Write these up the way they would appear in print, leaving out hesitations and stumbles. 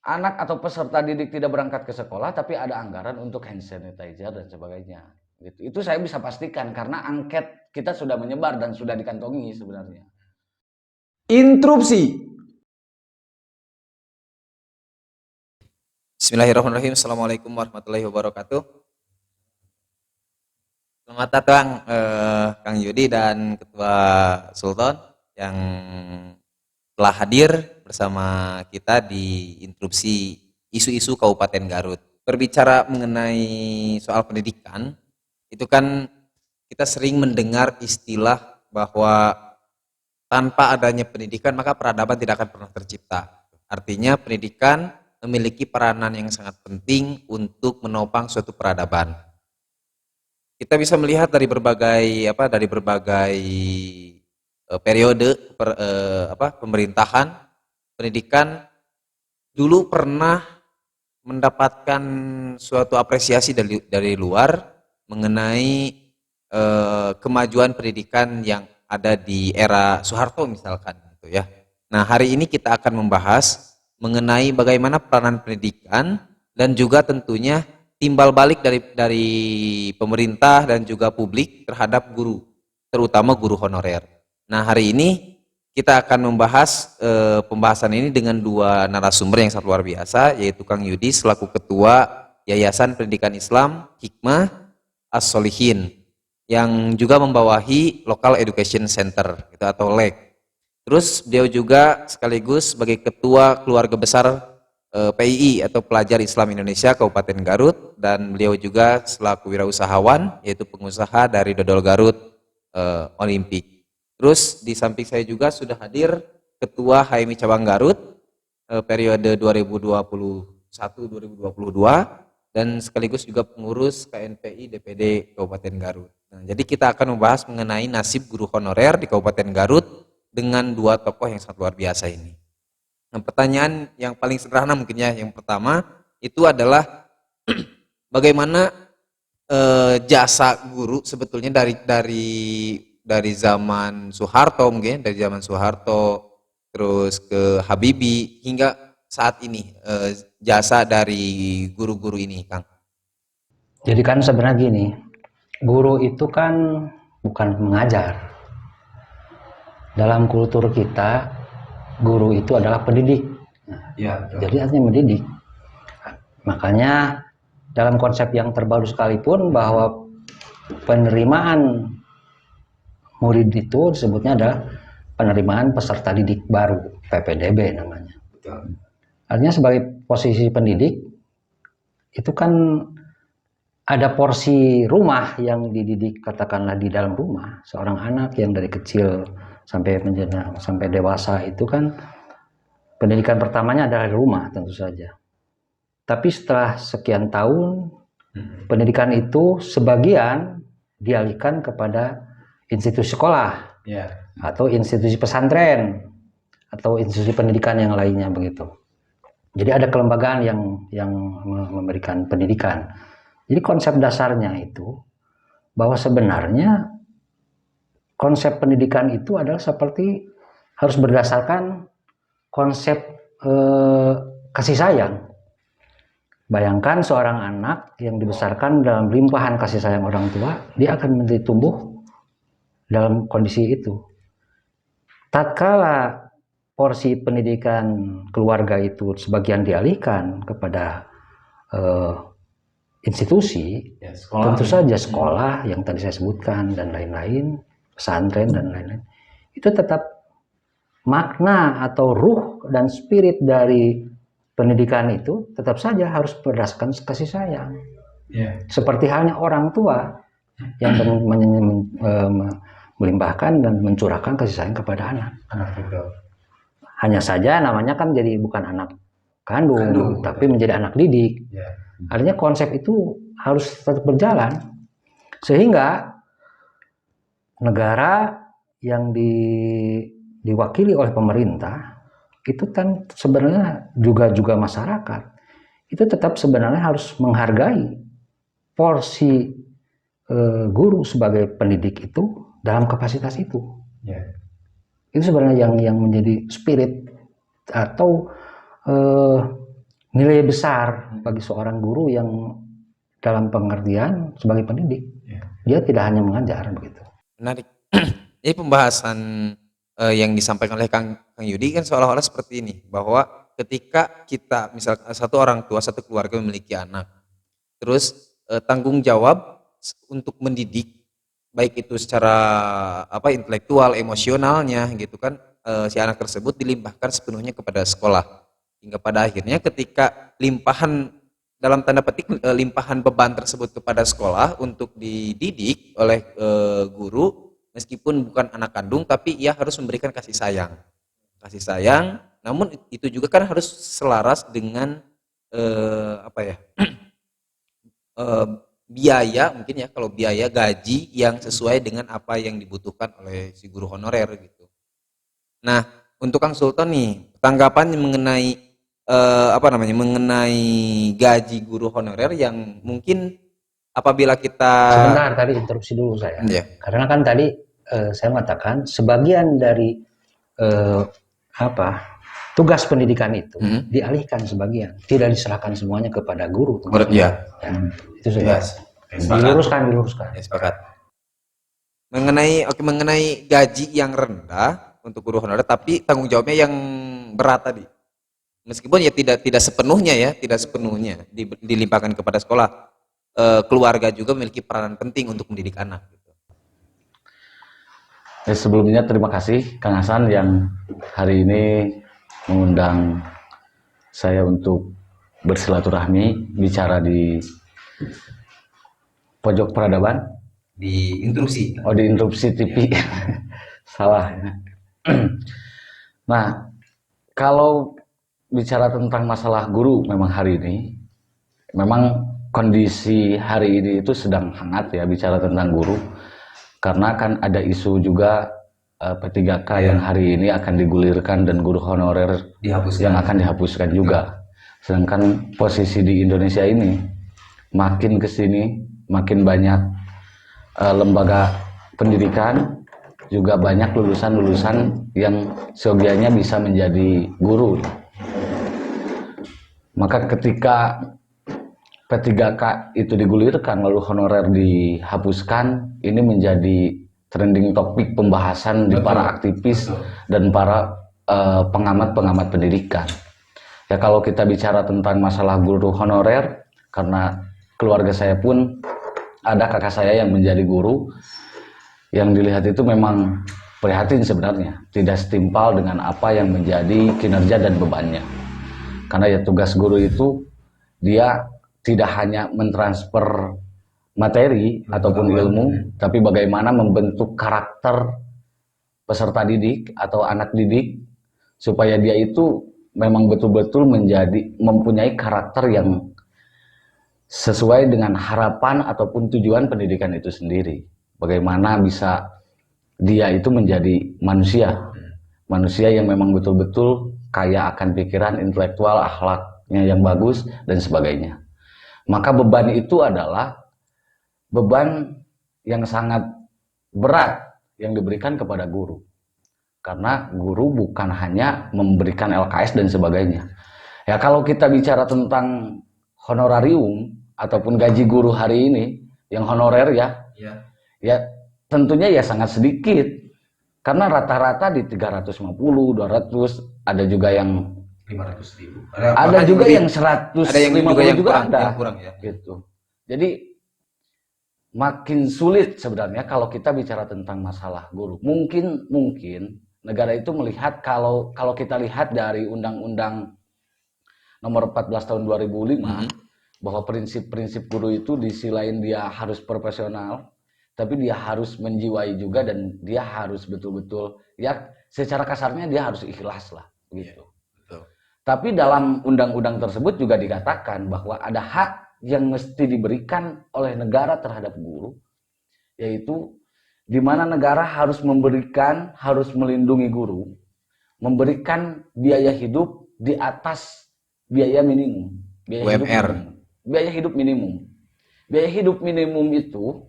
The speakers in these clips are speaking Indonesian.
anak atau peserta didik tidak berangkat ke sekolah tapi ada anggaran untuk hand sanitizer dan sebagainya. Gitu. Itu saya bisa pastikan karena angket kita sudah menyebar dan sudah dikantongi sebenarnya. Interupsi. Bismillahirrahmanirrahim. Assalamualaikum warahmatullahi wabarakatuh. Selamat datang Kang Yudi dan Ketua Sultan yang telah hadir bersama kita di interupsi isu-isu Kabupaten Garut. Berbicara mengenai soal pendidikan, itu kan kita sering mendengar istilah bahwa tanpa adanya pendidikan maka peradaban tidak akan pernah tercipta. Artinya pendidikan memiliki peranan yang sangat penting untuk menopang suatu peradaban. Kita bisa melihat dari berbagai periode pemerintahan, pendidikan dulu pernah mendapatkan suatu apresiasi dari luar mengenai kemajuan pendidikan yang ada di era Soeharto misalkan gitu ya. Nah, hari ini kita akan membahas mengenai bagaimana peranan pendidikan dan juga tentunya timbal balik dari pemerintah dan juga publik terhadap guru, terutama guru honorer. Nah, hari ini kita akan membahas pembahasan ini dengan dua narasumber yang sangat luar biasa, yaitu Kang Yudi selaku Ketua Yayasan Pendidikan Islam Hikmah As-Solihin yang juga membawahi Local Education Center gitu, atau LEC. Terus beliau juga sekaligus sebagai Ketua Keluarga Besar PII atau Pelajar Islam Indonesia Kabupaten Garut, dan beliau juga selaku wirausahawan yaitu pengusaha dari Dodol Garut Olimpik. Terus di samping saya juga sudah hadir Ketua HMI Cabang Garut periode 2021-2022 dan sekaligus juga pengurus KNPI DPD Kabupaten Garut. Nah, jadi kita akan membahas mengenai nasib guru honorer di Kabupaten Garut dengan dua tokoh yang sangat luar biasa ini. Nah, pertanyaan yang paling sederhana mungkin ya, yang pertama itu adalah bagaimana jasa guru sebetulnya dari zaman Soeharto mungkin, dari zaman Soeharto terus ke Habibie hingga saat ini, jasa dari guru-guru ini, Kang. Jadi kan sebenarnya gini, guru itu kan bukan mengajar. Dalam kultur kita, guru itu adalah pendidik. Ya, jadi artinya mendidik. Makanya dalam konsep yang terbaru sekalipun bahwa penerimaan murid itu disebutnya adalah penerimaan peserta didik baru, PPDB namanya. betul. Artinya sebagai posisi pendidik itu kan ada porsi rumah yang dididik, katakanlah di dalam rumah. Seorang anak yang dari kecil sampai dewasa itu kan pendidikan pertamanya adalah di rumah tentu saja. Tapi setelah sekian tahun, pendidikan itu sebagian dialihkan kepada institusi sekolah, atau institusi pesantren, atau institusi pendidikan yang lainnya begitu. Jadi ada kelembagaan yang memberikan pendidikan. Jadi konsep dasarnya itu bahwa sebenarnya konsep pendidikan itu adalah seperti harus berdasarkan konsep kasih sayang. Bayangkan seorang anak yang dibesarkan dalam limpahan kasih sayang orang tua, dia akan menjadi tumbuh dalam kondisi itu. Tatkala porsi pendidikan keluarga itu sebagian dialihkan kepada institusi, tentu saja sekolah yang tadi saya sebutkan dan lain-lain, pesantren dan lain-lain, itu tetap makna atau ruh dan spirit dari pendidikan itu tetap saja harus berdasarkan kasih sayang. Seperti halnya orang tua yang melimpahkan dan mencurahkan kasih sayang kepada anak. Hanya saja namanya kan jadi bukan anak kandung tapi menjadi anak didik. Artinya konsep itu harus tetap berjalan sehingga negara yang diwakili oleh pemerintah itu kan sebenarnya juga masyarakat itu tetap sebenarnya harus menghargai porsi guru sebagai pendidik itu dalam kapasitas itu. Itu sebenarnya yang menjadi spirit atau nilai besar bagi seorang guru yang dalam pengertian sebagai pendidik. Dia tidak hanya mengajar begitu. Menarik. Jadi pembahasan yang disampaikan oleh Kang Yudi kan seolah-olah seperti ini, bahwa ketika kita misalkan satu orang tua, satu keluarga memiliki anak, terus tanggung jawab untuk mendidik, baik itu secara intelektual, emosionalnya gitu kan, si anak tersebut dilimpahkan sepenuhnya kepada sekolah, hingga pada akhirnya ketika limpahan, dalam tanda petik, limpahan beban tersebut kepada sekolah untuk dididik oleh guru, meskipun bukan anak kandung tapi ia harus memberikan kasih sayang, namun itu juga kan harus selaras dengan biaya, mungkin ya, kalau biaya gaji yang sesuai dengan apa yang dibutuhkan oleh si guru honorer gitu. Nah, untuk Kang Sultan nih, tanggapan mengenai mengenai gaji guru honorer yang mungkin apabila kita Sebentar, tadi interupsi dulu saya. Ya. Karena kan tadi saya mengatakan sebagian dari tugas pendidikan itu dialihkan sebagian, tidak diserahkan semuanya kepada guru. Menurut ya. Itu sudah diluruskan. Ya, sepakat. Mengenai gaji yang rendah untuk guru honorer, tapi tanggung jawabnya yang berat tadi. Meskipun ya tidak sepenuhnya dilimpahkan kepada sekolah, keluarga juga memiliki peranan penting untuk mendidik anak. Sebelumnya terima kasih Kang Hasan yang hari ini mengundang saya untuk bersilaturahmi, bicara di pojok peradaban, Di interupsi. di interupsi TV. Salah. Nah, kalau bicara tentang masalah guru, memang hari ini, memang kondisi hari ini itu sedang hangat ya bicara tentang guru, karena kan ada isu juga P3K yang hari ini akan digulirkan dan guru honorer yang akan dihapuskan juga. Sedangkan posisi di Indonesia ini makin kesini makin banyak lembaga pendidikan, juga banyak lulusan-lulusan yang seyogianya bisa menjadi guru. Maka ketika P3K itu digulirkan lalu honorer dihapuskan, ini menjadi trending topik pembahasan di para aktivis dan para pengamat-pengamat pendidikan. Ya, kalau kita bicara tentang masalah guru honorer, karena keluarga saya pun ada kakak saya yang menjadi guru, yang dilihat itu memang prihatin sebenarnya, tidak setimpal dengan apa yang menjadi kinerja dan bebannya. Karena ya tugas guru itu dia tidak hanya mentransfer materi ataupun ilmu, tapi bagaimana membentuk karakter peserta didik atau anak didik supaya dia itu memang betul-betul mempunyai karakter yang sesuai dengan harapan ataupun tujuan pendidikan itu sendiri. Bagaimana bisa dia itu menjadi manusia yang memang betul-betul kaya akan pikiran, intelektual, akhlaknya yang bagus dan sebagainya. Maka beban itu adalah beban yang sangat berat yang diberikan kepada guru. Karena guru bukan hanya memberikan LKS dan sebagainya. Ya, kalau kita bicara tentang honorarium ataupun gaji guru hari ini yang honorer ya tentunya ya sangat sedikit, karena rata-rata di 350, 200, ada juga yang 500.000. Ada juga yang 150 juga ada. Yang kurang ya. Gitu. Jadi makin sulit sebenarnya kalau kita bicara tentang masalah guru. Mungkin negara itu melihat, kalau kita lihat dari Undang-Undang Nomor 14 tahun 2005, bahwa prinsip-prinsip guru itu di sisi lain dia harus profesional, tapi dia harus menjiwai juga, dan dia harus betul-betul, ya secara kasarnya dia harus ikhlas lah begitu. Betul. Tapi dalam undang-undang tersebut juga dikatakan bahwa ada hak yang mesti diberikan oleh negara terhadap guru, yaitu di mana negara harus melindungi guru, memberikan biaya hidup di atas biaya minimum, UMR. Biaya hidup minimum. Biaya hidup minimum itu,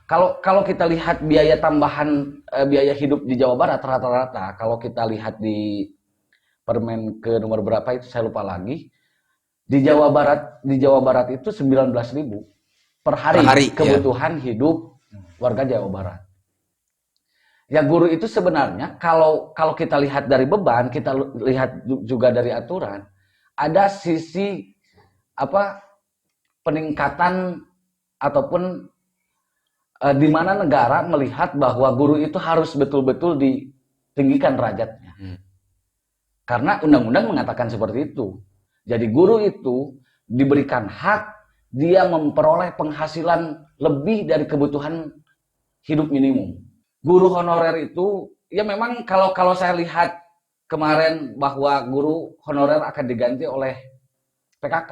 kalau kita lihat biaya tambahan biaya hidup di Jawa Barat rata-rata, kalau kita lihat di Permen ke nomor berapa itu saya lupa lagi, Di Jawa Barat itu 19.000 per hari, Per hari, kebutuhan hidup warga Jawa Barat. Ya guru itu sebenarnya kalau kita lihat dari beban, kita lihat juga dari aturan, ada sisi apa peningkatan ataupun di mana negara melihat bahwa guru itu harus betul-betul ditinggikan derajatnya. Karena undang-undang mengatakan seperti itu. Jadi guru itu diberikan hak dia memperoleh penghasilan lebih dari kebutuhan hidup minimum. Guru honorer itu ya memang kalau saya lihat kemarin bahwa guru honorer akan diganti oleh PKK,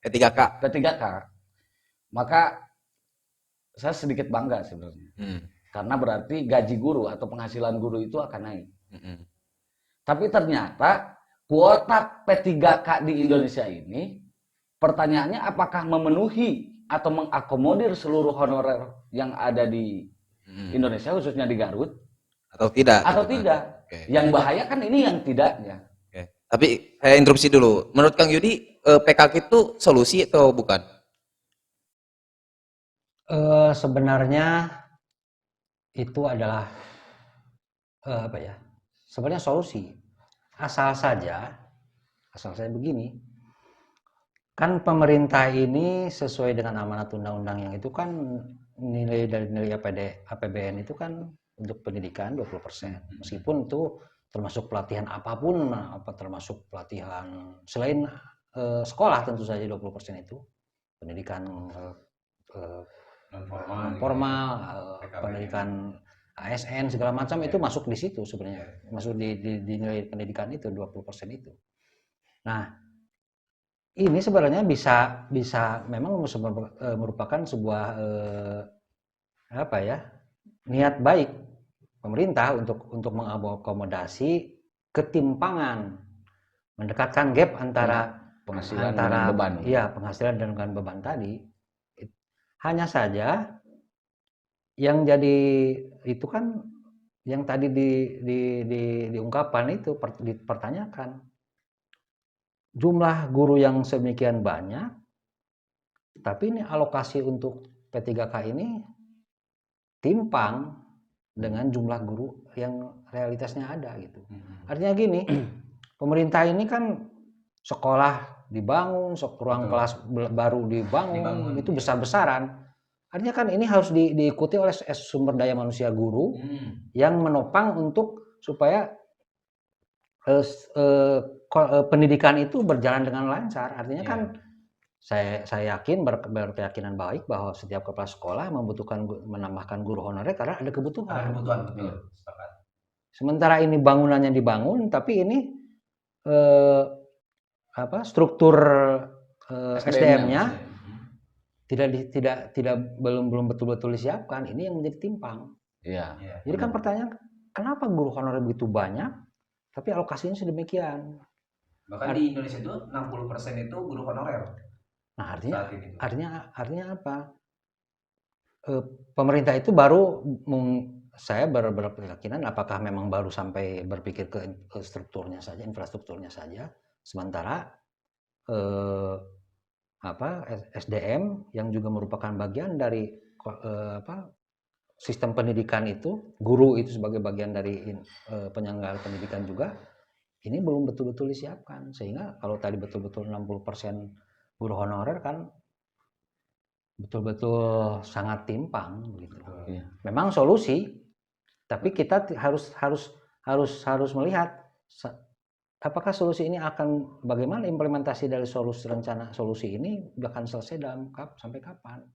P3K. P3K, maka saya sedikit bangga sebenarnya. Karena berarti gaji guru atau penghasilan guru itu akan naik. Tapi ternyata kuota P3K di Indonesia ini, pertanyaannya apakah memenuhi atau mengakomodir seluruh honorer yang ada di Indonesia, khususnya di Garut, atau tidak? atau tidak? Oke. Yang bahaya kan ini yang tidaknya. Oke. Tapi saya interupsi dulu. Menurut Kang Yudi, PKK itu solusi atau bukan? Sebenarnya itu adalah apa ya? Sebenarnya solusi. Asal saja begini. Kan pemerintah ini sesuai dengan amanat undang-undang yang itu kan nilai dari nilai APBN itu kan untuk pendidikan 20%. Meskipun itu termasuk pelatihan apapun, termasuk pelatihan selain sekolah tentu saja 20% itu. Pendidikan non formal, pendidikan ASN segala macam itu masuk di situ sebenarnya. Masuk di nilai pendidikan itu 20% itu. Nah, ini sebenarnya bisa memang merupakan sebuah apa ya, niat baik pemerintah untuk mengakomodasi ketimpangan, mendekatkan gap antara penghasilan dan beban. Iya, penghasilan dan beban tadi. Hanya saja yang jadi itu kan yang tadi diungkapkan itu dipertanyakan. Jumlah guru yang sedemikian banyak, tapi ini alokasi untuk P3K ini timpang dengan jumlah guru yang realitasnya ada gitu. Artinya gini, pemerintah ini kan sekolah dibangun, ruang kelas baru dibangun, itu besar-besaran. Artinya kan ini harus diikuti oleh sumber daya manusia guru yang menopang untuk supaya pendidikan itu berjalan dengan lancar. Artinya kan saya yakin berkeyakinan baik bahwa setiap kepala sekolah membutuhkan menambahkan guru honorer karena ada kebutuhan. Betul. Sementara ini bangunannya dibangun, tapi ini struktur SDM-nya belum betul-betul disiapkan. Ini yang menjadi timpang. Iya. Jadi kan pertanyaan, kenapa guru honorer begitu banyak, tapi alokasinya sedemikian? Bahkan di Indonesia itu 60% itu guru honorer. Nah, artinya apa? Pemerintah itu baru saya berkeyakinan apakah memang baru sampai berpikir ke strukturnya saja, infrastrukturnya saja, sementara SDM yang juga merupakan bagian dari sistem pendidikan itu, guru itu sebagai bagian dari penyelenggara pendidikan juga, ini belum betul-betul disiapkan. Sehingga kalau tadi betul-betul 60% guru honorer kan betul-betul sangat timpang gitu. Iya. Memang solusi, tapi kita harus melihat apakah solusi ini akan, bagaimana implementasi dari rencana solusi ini akan selesai sampai kapan?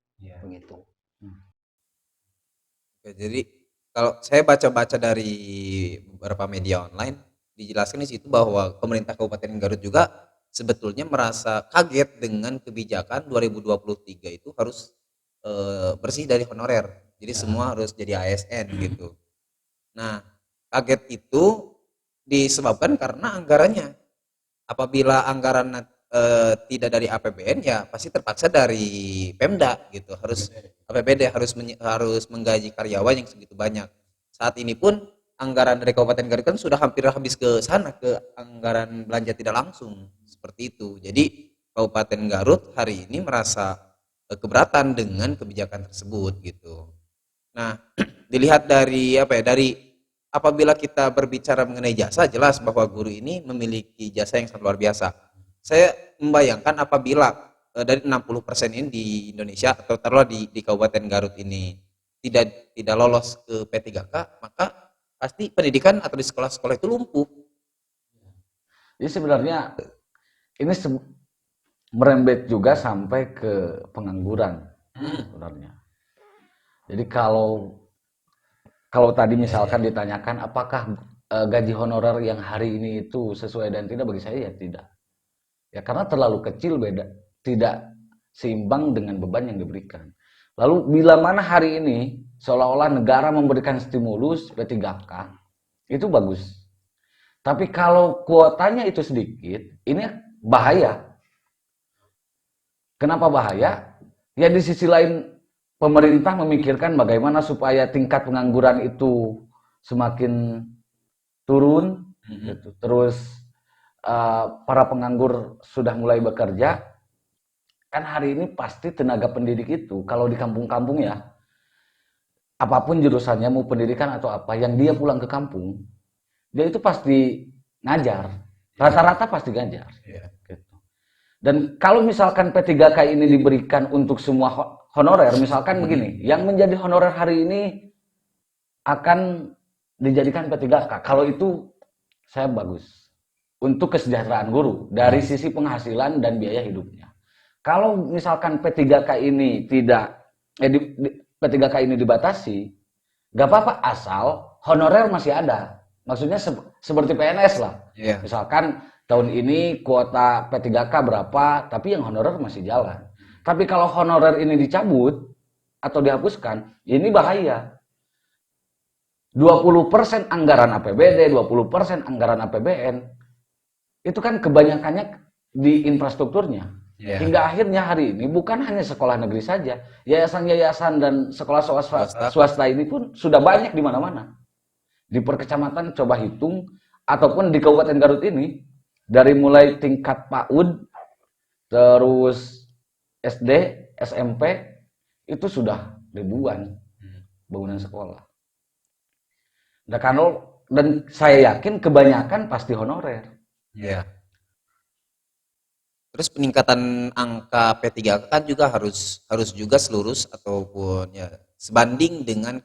Begitu. Oke, jadi kalau saya baca-baca dari beberapa media online, dijelaskan di situ bahwa pemerintah Kabupaten Garut juga sebetulnya merasa kaget dengan kebijakan 2023 itu harus bersih dari honorer. Jadi semua harus jadi ASN gitu. Nah, kaget itu disebabkan karena anggarannya. Apabila anggaran tidak dari APBN, ya pasti terpaksa dari Pemda gitu. Harus APBD harus menggaji karyawan yang segitu banyak. Saat ini pun anggaran dari Kabupaten Garut kan sudah hampir habis ke sana, ke anggaran belanja tidak langsung seperti itu. Jadi Kabupaten Garut hari ini merasa keberatan dengan kebijakan tersebut gitu. Nah, dilihat dari apa ya, dari apabila kita berbicara mengenai jasa, jelas bahwa guru ini memiliki jasa yang sangat luar biasa. Saya membayangkan apabila dari 60% ini di Indonesia atau taruhlah di Kabupaten Garut ini tidak lolos ke P3K, maka pasti pendidikan atau di sekolah-sekolah itu lumpuh. Jadi sebenarnya ini merembet juga sampai ke pengangguran sebenarnya. Jadi kalau tadi misalkan ditanyakan apakah gaji honorer yang hari ini itu sesuai dan tidak, bagi saya ya tidak. Ya karena terlalu kecil, beda, tidak seimbang dengan beban yang diberikan. Lalu bila mana hari ini seolah-olah negara memberikan stimulus P3K, itu bagus. Tapi kalau kuotanya itu sedikit, ini bahaya. Kenapa bahaya? Ya di sisi lain pemerintah memikirkan bagaimana supaya tingkat pengangguran itu semakin turun, gitu. Terus para penganggur sudah mulai bekerja. Kan hari ini pasti tenaga pendidik itu, kalau di kampung-kampung ya, apapun jurusannya, mau pendidikan atau apa, yang dia pulang ke kampung, dia itu pasti ngajar. Rata-rata pasti ngajar. Gitu. Dan kalau misalkan P3K ini diberikan untuk semua honorer, misalkan begini, yang menjadi honorer hari ini akan dijadikan P3K. Kalau itu saya bagus. Untuk kesejahteraan guru dari sisi penghasilan dan biaya hidupnya. Kalau misalkan P3K ini P3K ini dibatasi, gak apa-apa asal honorer masih ada. Maksudnya seperti PNS lah. Yeah. Misalkan tahun ini kuota P3K berapa, tapi yang honorer masih jalan. Tapi kalau honorer ini dicabut atau dihapuskan, ini bahaya. 20% anggaran APBD, 20% anggaran APBN, itu kan kebanyakannya di infrastrukturnya. Yeah. Hingga akhirnya hari ini bukan hanya sekolah negeri saja, yayasan-yayasan dan sekolah swasta ini pun sudah banyak di mana-mana. Di per kecamatan coba hitung, ataupun di Kabupaten Garut ini, dari mulai tingkat PAUD, terus SD, SMP, itu sudah ribuan bangunan sekolah. Dan saya yakin kebanyakan pasti honorer. Ya. Terus peningkatan angka P3K kan juga harus juga selurus ataupun ya sebanding dengan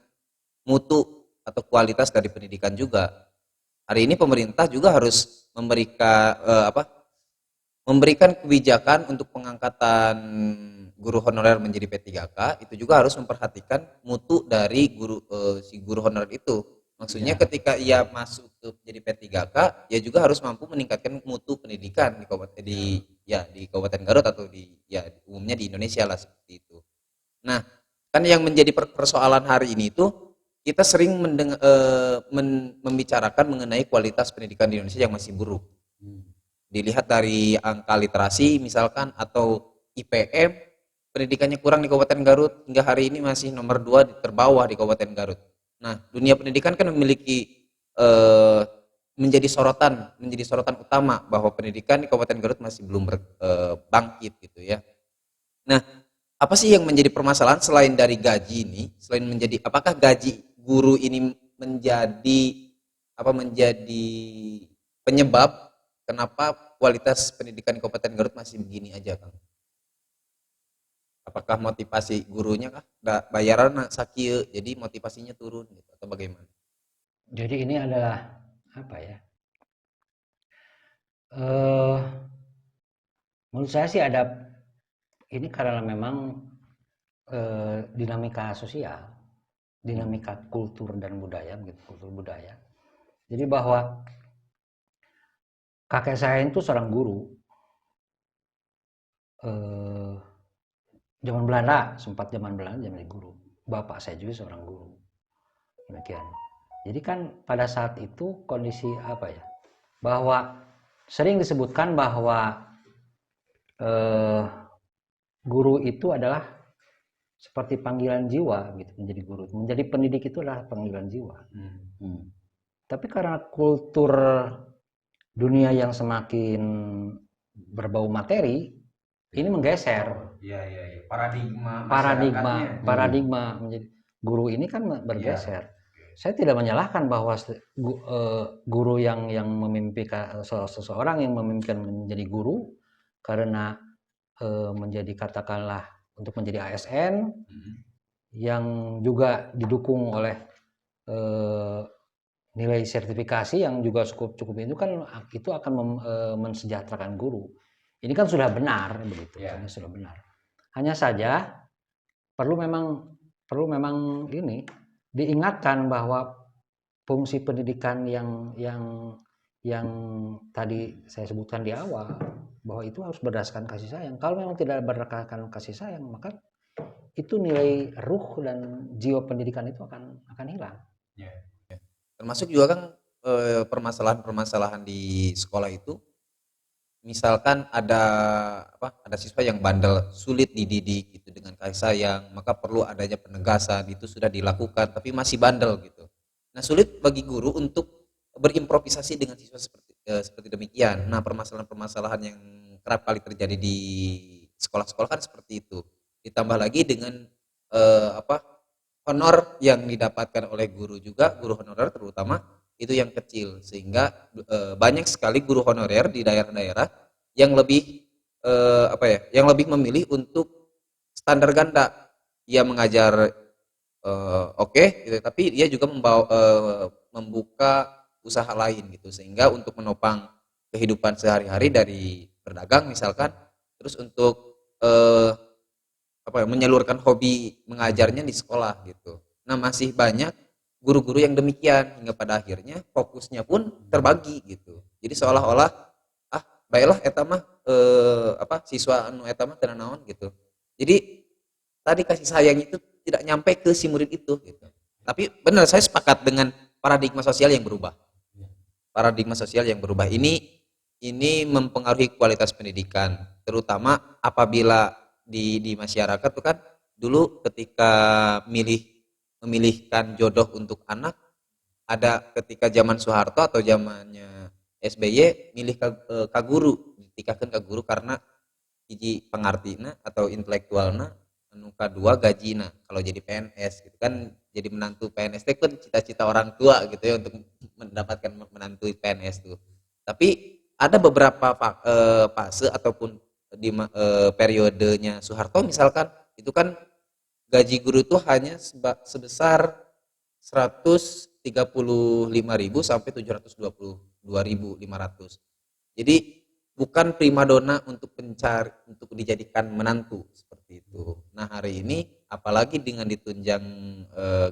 mutu atau kualitas dari pendidikan juga. Hari ini pemerintah juga harus memberikan kebijakan untuk pengangkatan guru honorer menjadi P3K, itu juga harus memperhatikan mutu dari si guru honorer itu. Maksudnya ketika ia masuk ke jadi P3K, ia juga harus mampu meningkatkan mutu pendidikan di Kabupaten Garut atau umumnya di Indonesia lah seperti itu. Nah, kan yang menjadi persoalan hari ini itu kita sering membicarakan mengenai kualitas pendidikan di Indonesia yang masih buruk. Dilihat dari angka literasi misalkan atau IPM, pendidikannya kurang di Kabupaten Garut, hingga hari ini masih nomor 2 terbawah di Kabupaten Garut. Nah, dunia pendidikan kan memiliki menjadi sorotan utama bahwa pendidikan di Kabupaten Garut masih belum bangkit gitu ya. Nah, apa sih yang menjadi permasalahan selain dari gaji ini? Apakah gaji guru ini menjadi penyebab kenapa kualitas pendidikan di Kabupaten Garut masih begini aja, Kang? Apakah motivasi gurunya kah? Bayaran sakieu, jadi motivasinya turun gitu, atau bagaimana? Jadi ini adalah apa ya? Menurut saya sih ada ini karena memang dinamika sosial, dinamika kultur dan budaya, kultur budaya. Jadi bahwa kakek saya itu seorang guru. Zaman Belanda, sempat zaman Belanda jadi guru. Bapak saya juga seorang guru. Demikian. Jadi kan pada saat itu kondisi apa ya? Bahwa sering disebutkan bahwa guru itu adalah seperti panggilan jiwa gitu, menjadi guru. Menjadi pendidik itu adalah panggilan jiwa. Tapi karena kultur dunia yang semakin berbau materi, ini menggeser Iya, iya, iya. Paradigma paradigma masyarakatnya. paradigma menjadi guru ini kan bergeser. Saya tidak menyalahkan bahwa guru yang memimpikan seseorang yang memimpikan menjadi guru karena menjadi katakanlah untuk menjadi ASN yang juga didukung oleh eh, nilai sertifikasi yang juga cukup itu kan itu akan mensejahterakan guru. Ini kan sudah benar begitu, ini sudah benar. Hanya saja perlu memang ini diingatkan bahwa fungsi pendidikan yang tadi saya sebutkan di awal bahwa itu harus berdasarkan kasih sayang. Kalau memang tidak berdasarkan kasih sayang, maka itu nilai ruh dan jiwa pendidikan itu akan hilang. Termasuk juga kan permasalahan-permasalahan di sekolah itu, misalkan ada siswa yang bandel, sulit dididik gitu dengan kasih sayang, maka perlu adanya penegasan, itu sudah dilakukan tapi masih bandel gitu. Nah, sulit bagi guru untuk berimprovisasi dengan siswa seperti demikian. Nah, permasalahan-permasalahan yang kerap kali terjadi di sekolah-sekolah kan seperti itu. Ditambah lagi dengan honor yang didapatkan oleh guru juga, guru honorer terutama itu yang kecil, sehingga banyak sekali guru honorer di daerah-daerah yang lebih yang lebih memilih untuk standar ganda. Ia mengajar oke, gitu, tapi dia juga membuka usaha lain gitu, sehingga untuk menopang kehidupan sehari-hari dari berdagang misalkan, terus untuk menyalurkan hobi mengajarnya di sekolah gitu. Nah, masih banyak guru-guru yang demikian hingga pada akhirnya fokusnya pun terbagi gitu. Jadi seolah-olah baiklah eta mah siswa anu eta mah teu naon gitu. Jadi tadi kasih sayang itu tidak nyampe ke si murid itu gitu. Tapi benar, saya sepakat dengan paradigma sosial yang berubah. Paradigma sosial yang berubah ini mempengaruhi kualitas pendidikan, terutama apabila di masyarakat tuh kan dulu ketika memilihkan jodoh untuk anak, ada ketika zaman Soeharto atau zamannya SBY milih ka guru, ditikakeun ka guru karena hiji pengartina atau intelektualna, anu kadua gajina kalau jadi PNS gitu kan, jadi menantu PNS itu kan cita-cita orang tua gitu ya untuk mendapatkan menantu PNS tuh. Tapi ada beberapa fase ataupun di periodenya Soeharto misalkan itu kan gaji guru itu hanya sebesar 135.000 sampai 722.500. Jadi bukan primadona untuk dijadikan menantu seperti itu. Nah, hari ini apalagi dengan ditunjang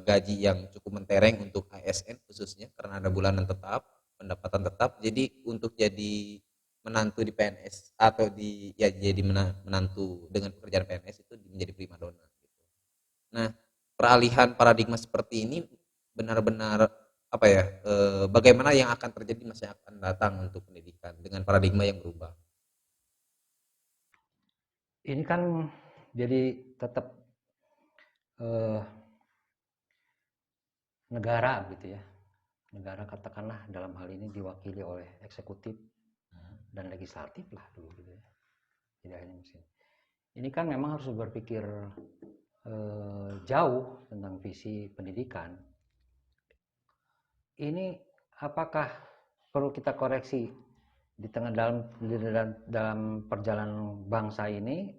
gaji yang cukup mentereng untuk ASN khususnya karena ada bulanan tetap, pendapatan tetap. Jadi untuk jadi menantu di PNS atau jadi menantu dengan pekerjaan PNS itu menjadi primadona gitu. Nah, peralihan paradigma seperti ini benar-benar bagaimana yang akan terjadi di masa yang akan datang untuk pendidikan dengan paradigma yang berubah. Ini kan jadi tetap negara gitu ya. Negara katakanlah dalam hal ini diwakili oleh eksekutif dan legislatif lah dulu gitu ya. Tidak hanya mesin. Ini kan memang harus berpikir jauh tentang visi pendidikan. Ini apakah perlu kita koreksi di tengah dalam perjalanan bangsa ini,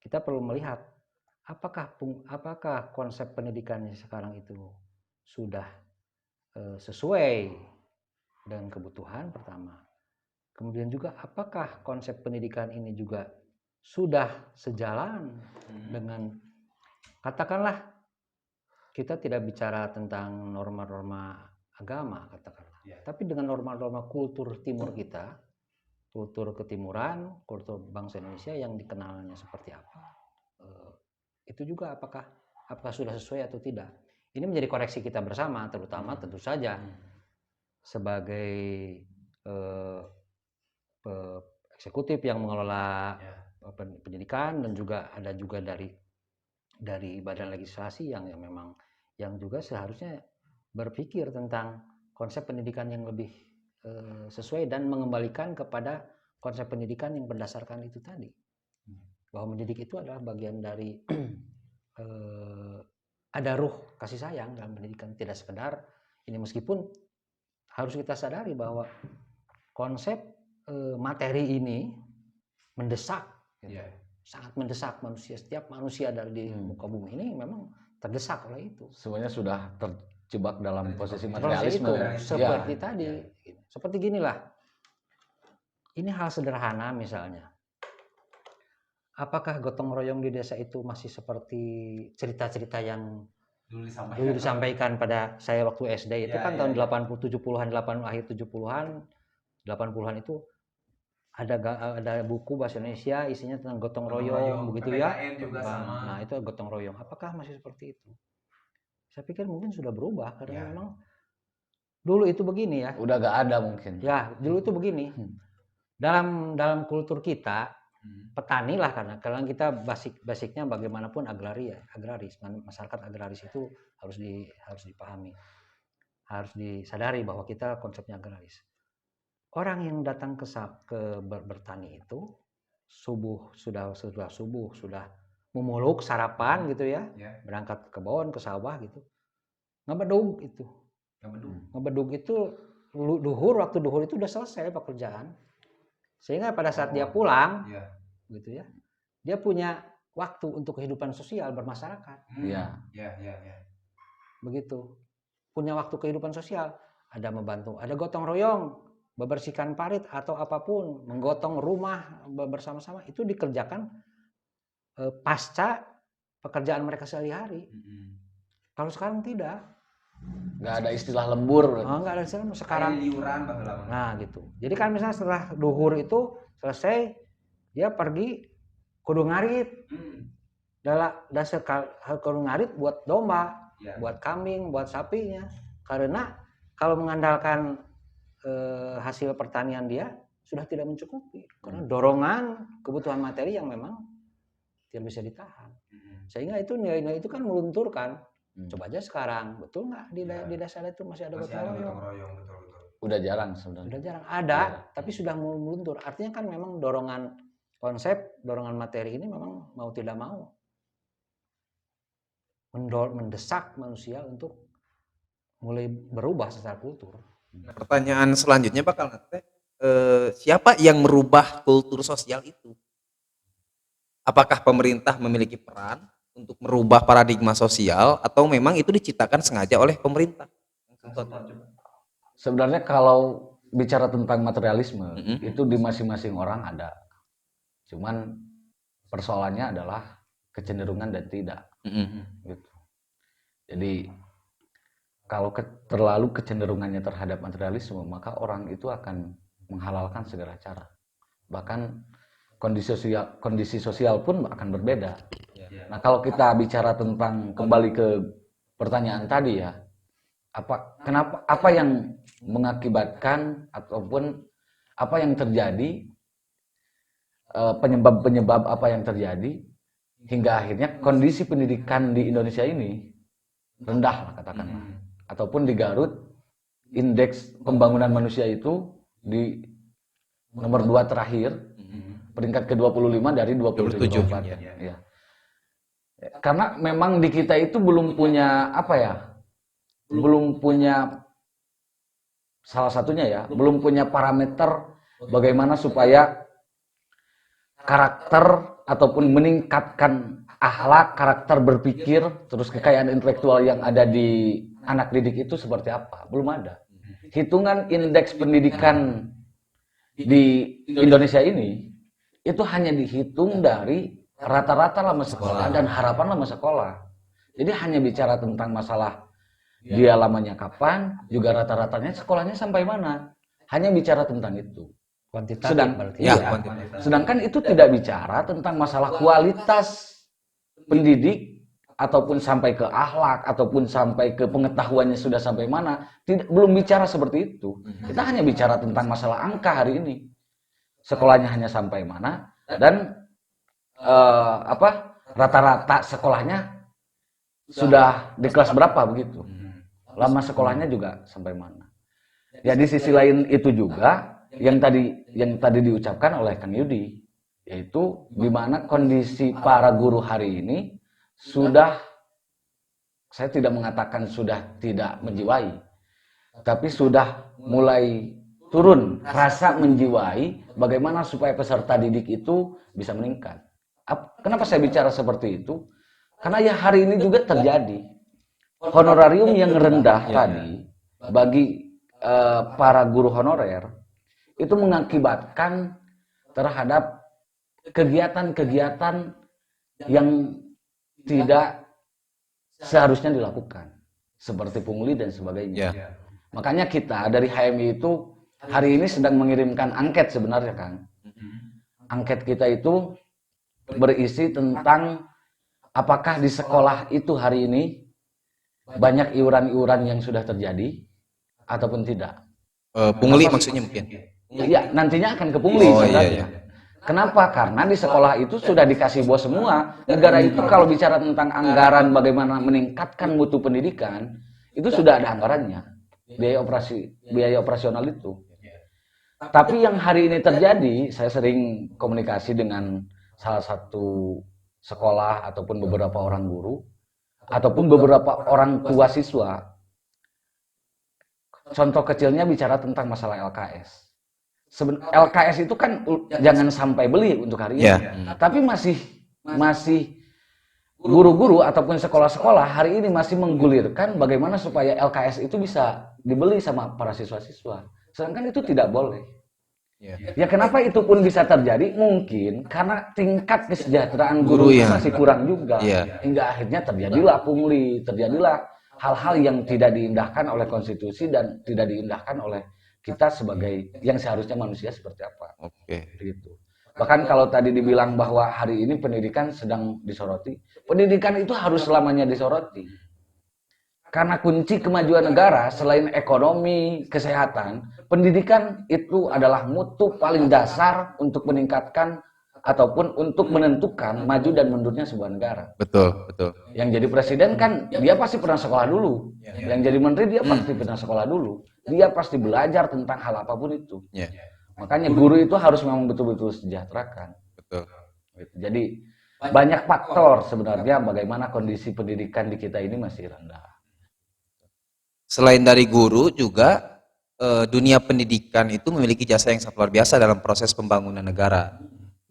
kita perlu melihat apakah konsep pendidikan sekarang itu sudah sesuai dengan kebutuhan pertama. Kemudian juga apakah konsep pendidikan ini juga sudah sejalan dengan, katakanlah kita tidak bicara tentang norma-norma agama katakanlah, tapi dengan norma-norma kultur timur kita, kultur ketimuran, kultur bangsa Indonesia yang dikenalnya seperti apa, itu juga apakah sudah sesuai atau tidak. Ini menjadi koreksi kita bersama, terutama tentu saja sebagai eksekutif yang mengelola pendidikan, dan juga ada juga dari badan legislasi yang memang yang juga seharusnya berpikir tentang konsep pendidikan yang lebih sesuai dan mengembalikan kepada konsep pendidikan yang berdasarkan itu tadi. bahwa mendidik itu adalah bagian dari ada ruh kasih sayang dalam pendidikan, tidak sekedar ini, meskipun harus kita sadari bahwa konsep materi ini mendesak, gitu. Sangat mendesak manusia. Setiap manusia di muka bumi ini memang terdesak oleh itu. Semuanya sudah terjebak dalam posisi Proses materialisme. itu, Ya. seperti tadi, seperti ginilah. Ini hal sederhana misalnya. Apakah gotong royong di desa itu masih seperti cerita-cerita yang dulu disampaikan pada saya waktu SD itu kan tahun 80 70-an, 80 akhir 70-an, 80-an itu ada buku bahasa Indonesia isinya tentang gotong royong begitu ya. Nah, itu gotong royong. Apakah masih seperti itu? Saya pikir mungkin sudah berubah karena memang dulu itu begini ya. Udah gak ada mungkin. Ya, dulu itu begini. Dalam kultur kita petani lah, karena kita basicnya bagaimanapun agraris, masyarakat agraris itu harus dipahami, harus disadari bahwa kita konsepnya agraris. Orang yang datang ke bertani itu sudah memuluk sarapan gitu ya, berangkat ke kebun, ke sawah gitu, ngebedug itu waktu duhur itu udah selesai pekerjaan. Sehingga pada saat dia pulang, gitu ya, dia punya waktu untuk kehidupan sosial bermasyarakat. Begitu, punya waktu kehidupan sosial, ada membantu, ada gotong royong, membersihkan parit atau apapun, menggotong rumah bersama-sama, itu dikerjakan pasca pekerjaan mereka sehari-hari. Kalau sekarang tidak. Nggak ada istilah lembur. Nggak ada istilah sekarang. Nah gitu. Jadi kan misalnya setelah duhur itu selesai, dia pergi kudu ngarit. Dasar kudu ngarit buat domba, buat kambing, buat sapinya. Karena kalau mengandalkan hasil pertanian dia sudah tidak mencukupi. Karena dorongan kebutuhan materi yang memang tidak bisa ditahan. Sehingga itu nilai-nilai itu kan melunturkan. Coba aja sekarang, betul nggak di desa itu masih ada gotong royong? Betul. Udah jarang sebenarnya. Udah jarang ada, tapi sudah meluntur. Artinya kan memang dorongan materi ini memang mau tidak mau mendesak manusia untuk mulai berubah secara kultur. Nah, pertanyaan selanjutnya bakal nanti siapa yang merubah kultur sosial itu? Apakah pemerintah memiliki peran untuk merubah paradigma sosial atau memang itu diciptakan sengaja oleh pemerintah? Sebenarnya kalau bicara tentang materialisme, itu di masing-masing orang ada. Cuman persoalannya adalah kecenderungan dan tidak. Gitu. Jadi kalau terlalu kecenderungannya terhadap materialisme, maka orang itu akan menghalalkan segala cara. Bahkan kondisi sosial pun akan berbeda. Nah, kalau kita bicara tentang kembali ke pertanyaan tadi ya, apa yang mengakibatkan ataupun apa yang terjadi, penyebab apa yang terjadi hingga akhirnya kondisi pendidikan di Indonesia ini rendah lah katakanlah, ataupun di Garut indeks pembangunan manusia itu di nomor 2 terakhir, peringkat ke-25 dari 27 kabupaten. Ya. Karena memang di kita itu belum punya belum punya, salah satunya ya, belum punya parameter bagaimana supaya karakter ataupun meningkatkan akhlak, karakter berpikir, terus kekayaan intelektual yang ada di anak didik itu seperti apa, belum ada. Hitungan indeks pendidikan di Indonesia ini itu hanya dihitung dari rata-rata lama sekolah dan harapan lama sekolah. Jadi hanya bicara tentang masalah dia lamanya kapan, juga rata-ratanya sekolahnya sampai mana. Hanya bicara tentang itu. Sedangkan itu tidak bicara tentang masalah kualitas pendidik ataupun sampai ke akhlak ataupun sampai ke pengetahuannya sudah sampai mana. Belum bicara seperti itu. Kita hanya bicara tentang masalah angka hari ini. Sekolahnya hanya sampai mana dan rata-rata sekolahnya sudah di kelas berapa begitu. Lama sekolahnya juga sampai mana. Ya di sisi lain itu juga yang tadi diucapkan oleh Kang Yudi yaitu di mana kondisi para guru hari ini sudah, saya tidak mengatakan sudah tidak menjiwai, tapi sudah mulai turun rasa menjiwai bagaimana supaya peserta didik itu bisa meningkat. Kenapa saya bicara seperti itu? Karena ya hari ini juga terjadi honorarium yang rendah tadi bagi para guru honorer itu mengakibatkan terhadap kegiatan-kegiatan yang tidak seharusnya dilakukan, seperti pungli dan sebagainya. Makanya kita dari HMI itu hari ini sedang mengirimkan angket sebenarnya, Kang. Angket kita itu berisi tentang apakah di sekolah itu hari ini banyak iuran-iuran yang sudah terjadi ataupun tidak. Pungli maksudnya mungkin. Iya, nantinya akan ke pungli sebenarnya. Kenapa? Karena di sekolah itu sudah dikasih bos semua. Negara itu kalau bicara tentang anggaran bagaimana meningkatkan mutu pendidikan, itu sudah ada anggarannya. Biaya operasional itu. Tapi yang hari ini terjadi, saya sering komunikasi dengan salah satu sekolah ataupun beberapa orang guru ataupun beberapa orang tua siswa. Contoh kecilnya bicara tentang masalah LKS. LKS itu kan jangan sampai beli untuk hari ini, tapi masih guru-guru ataupun sekolah-sekolah hari ini masih menggulirkan bagaimana supaya LKS itu bisa dibeli sama para siswa-siswa. Sedangkan itu tidak boleh. Ya kenapa itu pun bisa terjadi? Mungkin karena tingkat kesejahteraan guru masih kurang juga, hingga akhirnya terjadilah pungli, terjadilah hal-hal yang tidak diindahkan oleh konstitusi dan tidak diindahkan oleh kita sebagai yang seharusnya manusia seperti apa. Gitu. Bahkan kalau tadi dibilang bahwa hari ini pendidikan sedang disoroti, pendidikan itu harus selamanya disoroti. Karena kunci kemajuan negara selain ekonomi, kesehatan, pendidikan itu adalah mutu paling dasar untuk meningkatkan ataupun untuk menentukan maju dan mundurnya sebuah negara. Betul, betul. Yang jadi presiden kan dia pasti pernah sekolah dulu. Yang jadi menteri dia pasti pernah sekolah dulu. Dia pasti belajar tentang hal apapun itu. Makanya guru itu harus memang betul-betul sejahterakan. Betul. Jadi banyak faktor sebenarnya bagaimana kondisi pendidikan di kita ini masih rendah. Selain dari guru juga dunia pendidikan itu memiliki jasa yang sangat luar biasa dalam proses pembangunan negara.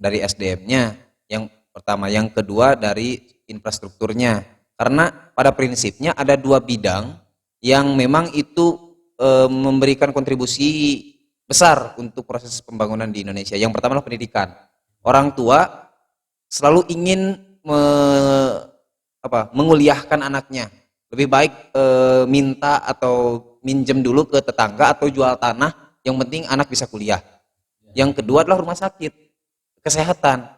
Dari SDM-nya yang pertama, yang kedua dari infrastrukturnya. Karena pada prinsipnya ada dua bidang yang memang itu memberikan kontribusi besar untuk proses pembangunan di Indonesia. Yang pertama adalah pendidikan. Orang tua selalu ingin menguliahkan anaknya. Lebih baik minta atau minjem dulu ke tetangga atau jual tanah, yang penting anak bisa kuliah. Yang kedua adalah rumah sakit, kesehatan.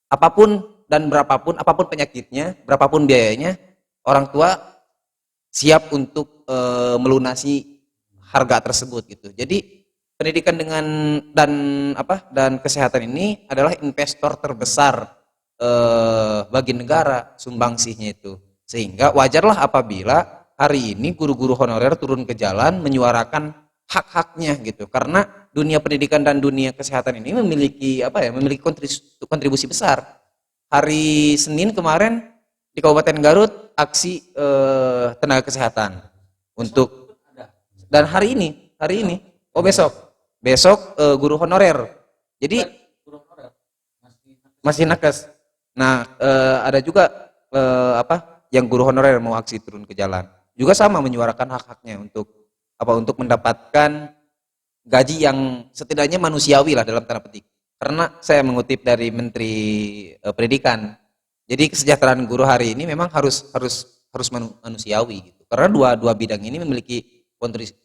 Apapun dan berapapun, apapun penyakitnya, berapapun biayanya, orang tua siap untuk melunasi harga tersebut gitu. Jadi pendidikan dan kesehatan ini adalah investor terbesar bagi negara, sumbangsihnya itu. Sehingga wajarlah apabila hari ini guru-guru honorer turun ke jalan menyuarakan hak-haknya gitu. Karena dunia pendidikan dan dunia kesehatan ini memiliki kontribusi besar. Hari Senin kemarin di Kabupaten Garut aksi tenaga kesehatan dan hari ini besok guru honorer. Jadi masih nakes. Nah, ada juga yang guru honorer mau aksi turun ke jalan. Juga sama menyuarakan hak-haknya untuk mendapatkan gaji yang setidaknya manusiawi lah dalam tanda petik. Karena saya mengutip dari Menteri Pendidikan. Jadi kesejahteraan guru hari ini memang harus manusiawi gitu. Karena dua bidang ini memiliki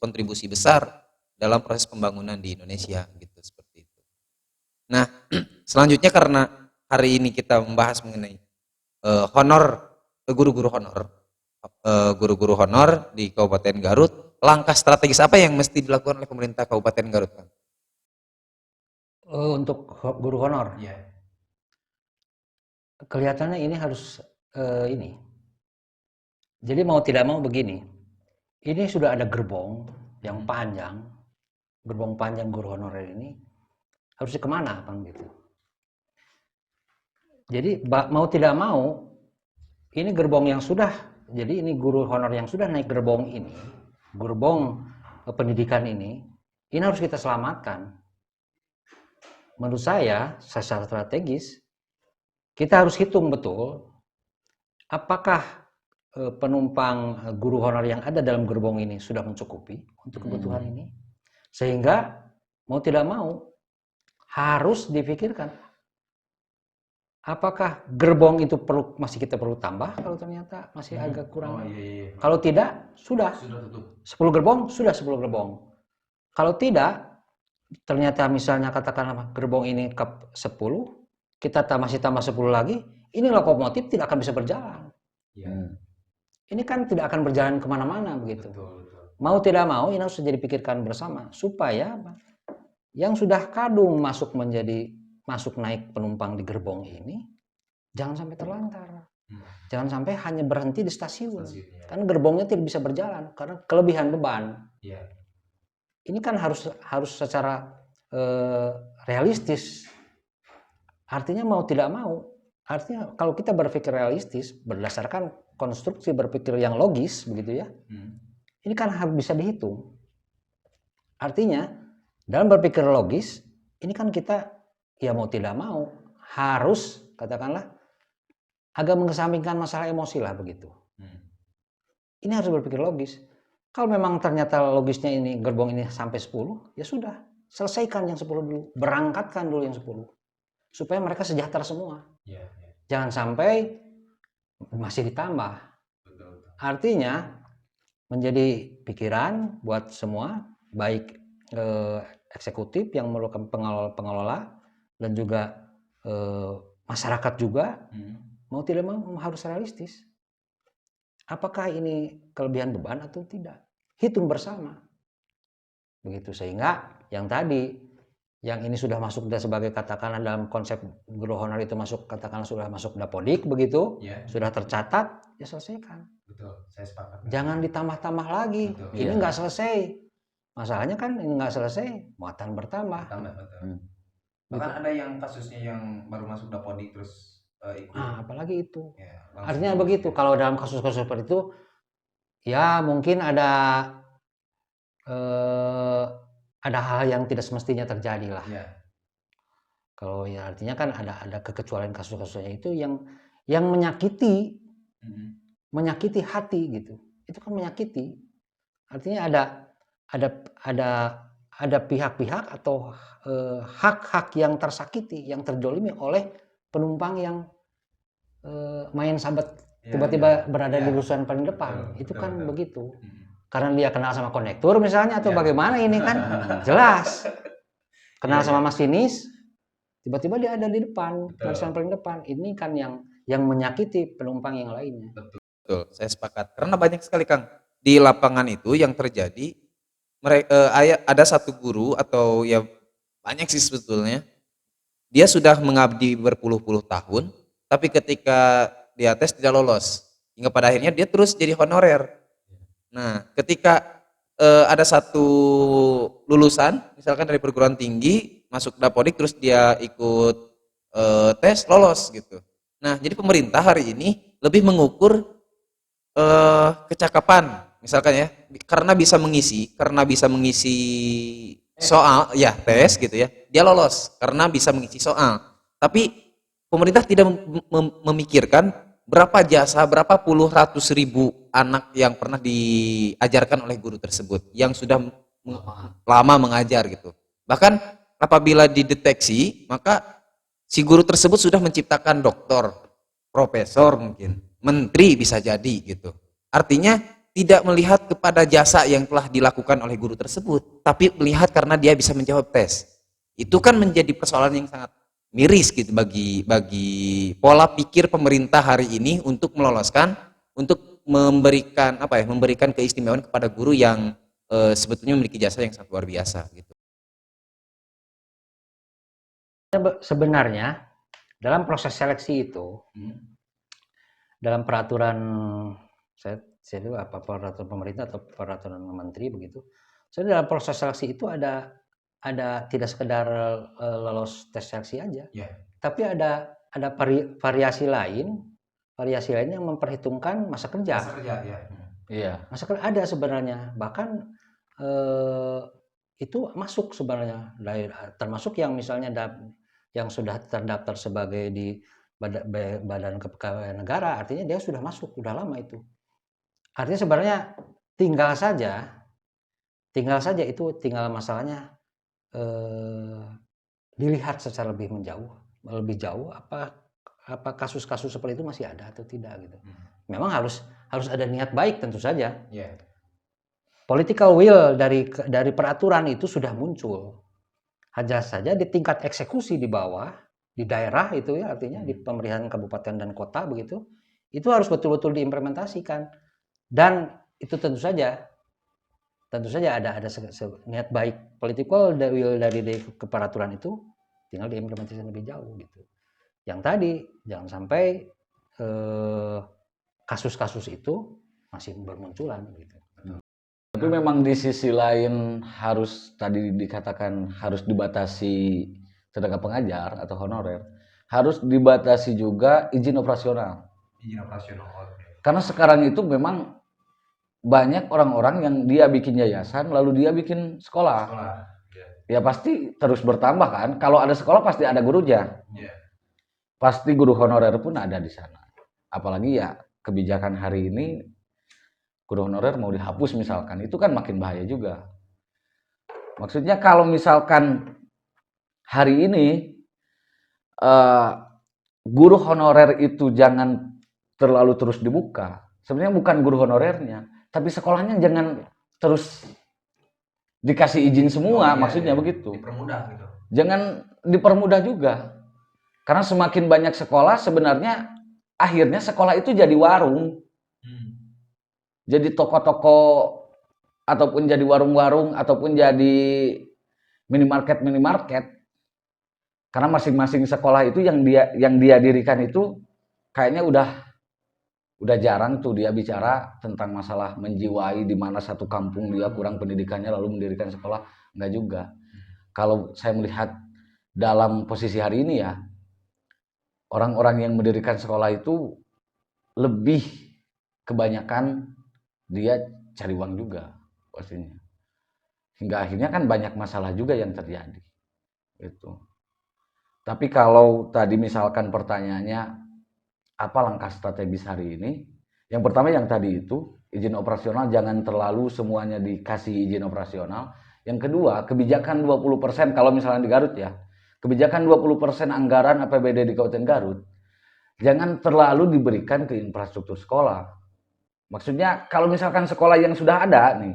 kontribusi besar dalam proses pembangunan di Indonesia gitu, seperti itu. Nah, selanjutnya karena hari ini kita membahas mengenai guru-guru honor di Kabupaten Garut, langkah strategis apa yang mesti dilakukan oleh pemerintah Kabupaten Garut, Kang? Untuk guru honor, kelihatannya ini harus ini. Jadi mau tidak mau begini, ini sudah ada gerbong yang panjang, gerbong panjang guru honorer ini harusnya kemana, Bang gitu? Jadi mau tidak mau, ini gerbong yang sudah, jadi ini guru honor yang sudah naik gerbong ini, gerbong pendidikan ini harus kita selamatkan. Menurut saya, secara strategis, kita harus hitung betul, apakah penumpang guru honor yang ada dalam gerbong ini sudah mencukupi untuk kebutuhan ini. Sehingga, mau tidak mau, harus dipikirkan, apakah gerbong itu masih kita perlu tambah kalau ternyata masih agak kurang. Kalau tidak, sudah 10 gerbong, sudah 10 gerbong. Kalau tidak, ternyata misalnya katakanlah gerbong ini ke 10, kita masih tambah 10 lagi, ini lokomotif tidak akan bisa berjalan. Ini kan tidak akan berjalan kemana-mana begitu. Mau tidak mau, ini harus jadi pikirkan bersama, supaya yang sudah kadung masuk naik penumpang di gerbong ini, jangan sampai terlantar. Jangan sampai hanya berhenti di stasiun. Karena gerbongnya tidak bisa berjalan karena kelebihan beban. Ini kan harus secara realistis. Artinya mau tidak mau, artinya kalau kita berpikir realistis berdasarkan konstruksi berpikir yang logis begitu ya. Ini kan harus bisa dihitung. Artinya dalam berpikir logis, ini kan kita ya mau tidak mau harus katakanlah agak mengesampingkan masalah emosi lah begitu. Ini harus berpikir logis. Kalau memang ternyata logisnya ini gerbong ini sampai 10, ya sudah, selesaikan yang 10 dulu, berangkatkan dulu yang 10. Supaya mereka sejahtera semua. Jangan sampai masih ditambah. Artinya menjadi pikiran buat semua, baik eksekutif yang merupakan pengelola dan juga masyarakat juga, mau tidak mau harus realistis. Apakah ini kelebihan beban atau tidak? Hitung bersama. Begitu, sehingga yang tadi, yang ini sudah masuk sebagai katakanlah dalam konsep guru honor itu masuk, katakanlah sudah masuk dapodik begitu, sudah tercatat, ya selesaikan. Betul, saya sepakat. Jangan ditambah-tambah lagi. Betul. Ini nggak selesai. Masalahnya kan ini nggak selesai, muatan bertambah. Betul. Bahkan ada yang kasusnya yang baru masuk dapodik terus ikut. Apalagi itu. Ya, artinya begitu. Kalau dalam kasus-kasus seperti itu, ya mungkin ada hal yang tidak semestinya terjadi lah. Kalau ya artinya kan ada kekecualian kasus-kasusnya itu yang menyakiti, menyakiti hati gitu. Itu kan menyakiti. Artinya ada pihak-pihak atau hak-hak yang tersakiti, yang terjolimi oleh penumpang yang main sabat tiba-tiba berada di urusan paling depan. Itu kan begitu. Karena dia kenal sama konektur misalnya atau bagaimana ini kan jelas. Kenal sama masinis, tiba-tiba dia ada di depan, barisan paling depan. Ini kan yang menyakiti penumpang yang lainnya. Betul, saya sepakat. Karena banyak sekali Kang di lapangan itu yang terjadi, ada satu guru atau ya banyak sih sebetulnya, dia sudah mengabdi berpuluh-puluh tahun, tapi ketika dia tes tidak lolos, hingga pada akhirnya dia terus jadi honorer. Nah, ketika ada satu lulusan, misalkan dari perguruan tinggi, masuk dapodik, terus dia ikut tes, lolos gitu. Nah, jadi pemerintah hari ini lebih mengukur kecakapan, misalkan ya, karena bisa mengisi soal, ya tes gitu ya, dia lolos karena bisa mengisi soal. Tapi pemerintah tidak memikirkan berapa jasa, berapa puluh ratus ribu anak yang pernah diajarkan oleh guru tersebut, yang sudah lama mengajar gitu. Bahkan apabila dideteksi, maka si guru tersebut sudah menciptakan doktor, profesor mungkin, menteri bisa jadi gitu. Artinya tidak melihat kepada jasa yang telah dilakukan oleh guru tersebut, tapi melihat karena dia bisa menjawab tes. Itu kan menjadi persoalan yang sangat miris gitu bagi pola pikir pemerintah hari ini untuk meloloskan, untuk memberikan memberikan keistimewaan kepada guru yang sebetulnya memiliki jasa yang sangat luar biasa gitu. Sebenarnya dalam proses seleksi itu, dalam peraturan saya itu apa peraturan pemerintah atau peraturan menteri begitu, dalam proses seleksi itu ada tidak sekedar lolos tes seleksi aja, tapi ada ada variasi lain yang memperhitungkan masa kerja. Masa kerja ya. Iya. Masa kerja ada sebenarnya, bahkan itu masuk sebenarnya, termasuk yang misalnya yang sudah terdaftar sebagai di Badan Kepegawaian Negara, artinya dia sudah masuk, sudah lama itu. Artinya sebenarnya tinggal saja itu masalahnya dilihat secara lebih jauh apa kasus-kasus seperti itu masih ada atau tidak gitu. Memang harus ada niat baik tentu saja. Iya. Political will dari peraturan itu sudah muncul. Hanya saja di tingkat eksekusi di bawah, di daerah itu ya, artinya di pemerintahan kabupaten dan kota begitu, itu harus betul-betul diimplementasikan. Dan itu tentu saja ada niat baik, political will dari keperaturan itu tinggal diimplementasikan lebih jauh gitu. Yang tadi jangan sampai kasus-kasus itu masih bermunculan gitu. Tapi memang di sisi lain harus tadi dikatakan harus dibatasi tenaga pengajar atau honorer, harus dibatasi juga izin operasional. Izin operasional. Oke. Karena sekarang itu memang banyak orang-orang yang dia bikin yayasan lalu dia bikin sekolah. Ya pasti terus bertambah kan. Kalau ada sekolah pasti ada gurunya. Iya. Pasti guru honorer pun ada di sana. Apalagi ya kebijakan hari ini guru honorer mau dihapus misalkan, itu kan makin bahaya juga. Maksudnya kalau misalkan hari ini guru honorer itu jangan terlalu terus dibuka. Sebenarnya bukan guru honorernya, tapi sekolahnya jangan terus dikasih izin semua, maksudnya begitu. Dipermudah gitu. Jangan dipermudah juga. Karena semakin banyak sekolah sebenarnya akhirnya sekolah itu jadi warung. Jadi toko-toko ataupun jadi warung-warung ataupun jadi minimarket. Karena masing-masing sekolah itu yang dia dirikan itu kayaknya udah jarang tuh dia bicara tentang masalah menjiwai di mana satu kampung dia kurang pendidikannya lalu mendirikan sekolah, enggak juga. Kalau saya melihat dalam posisi hari ini ya, orang-orang yang mendirikan sekolah itu lebih kebanyakan dia cari uang juga pastinya, hingga akhirnya kan banyak masalah juga yang terjadi itu. Tapi kalau tadi misalkan pertanyaannya apa langkah strategis hari ini, yang pertama yang tadi itu izin operasional jangan terlalu semuanya dikasih izin operasional. Yang kedua kebijakan 20% kalau misalnya di Garut ya, kebijakan 20% anggaran APBD di Kabupaten Garut jangan terlalu diberikan ke infrastruktur sekolah. Maksudnya kalau misalkan sekolah yang sudah ada nih,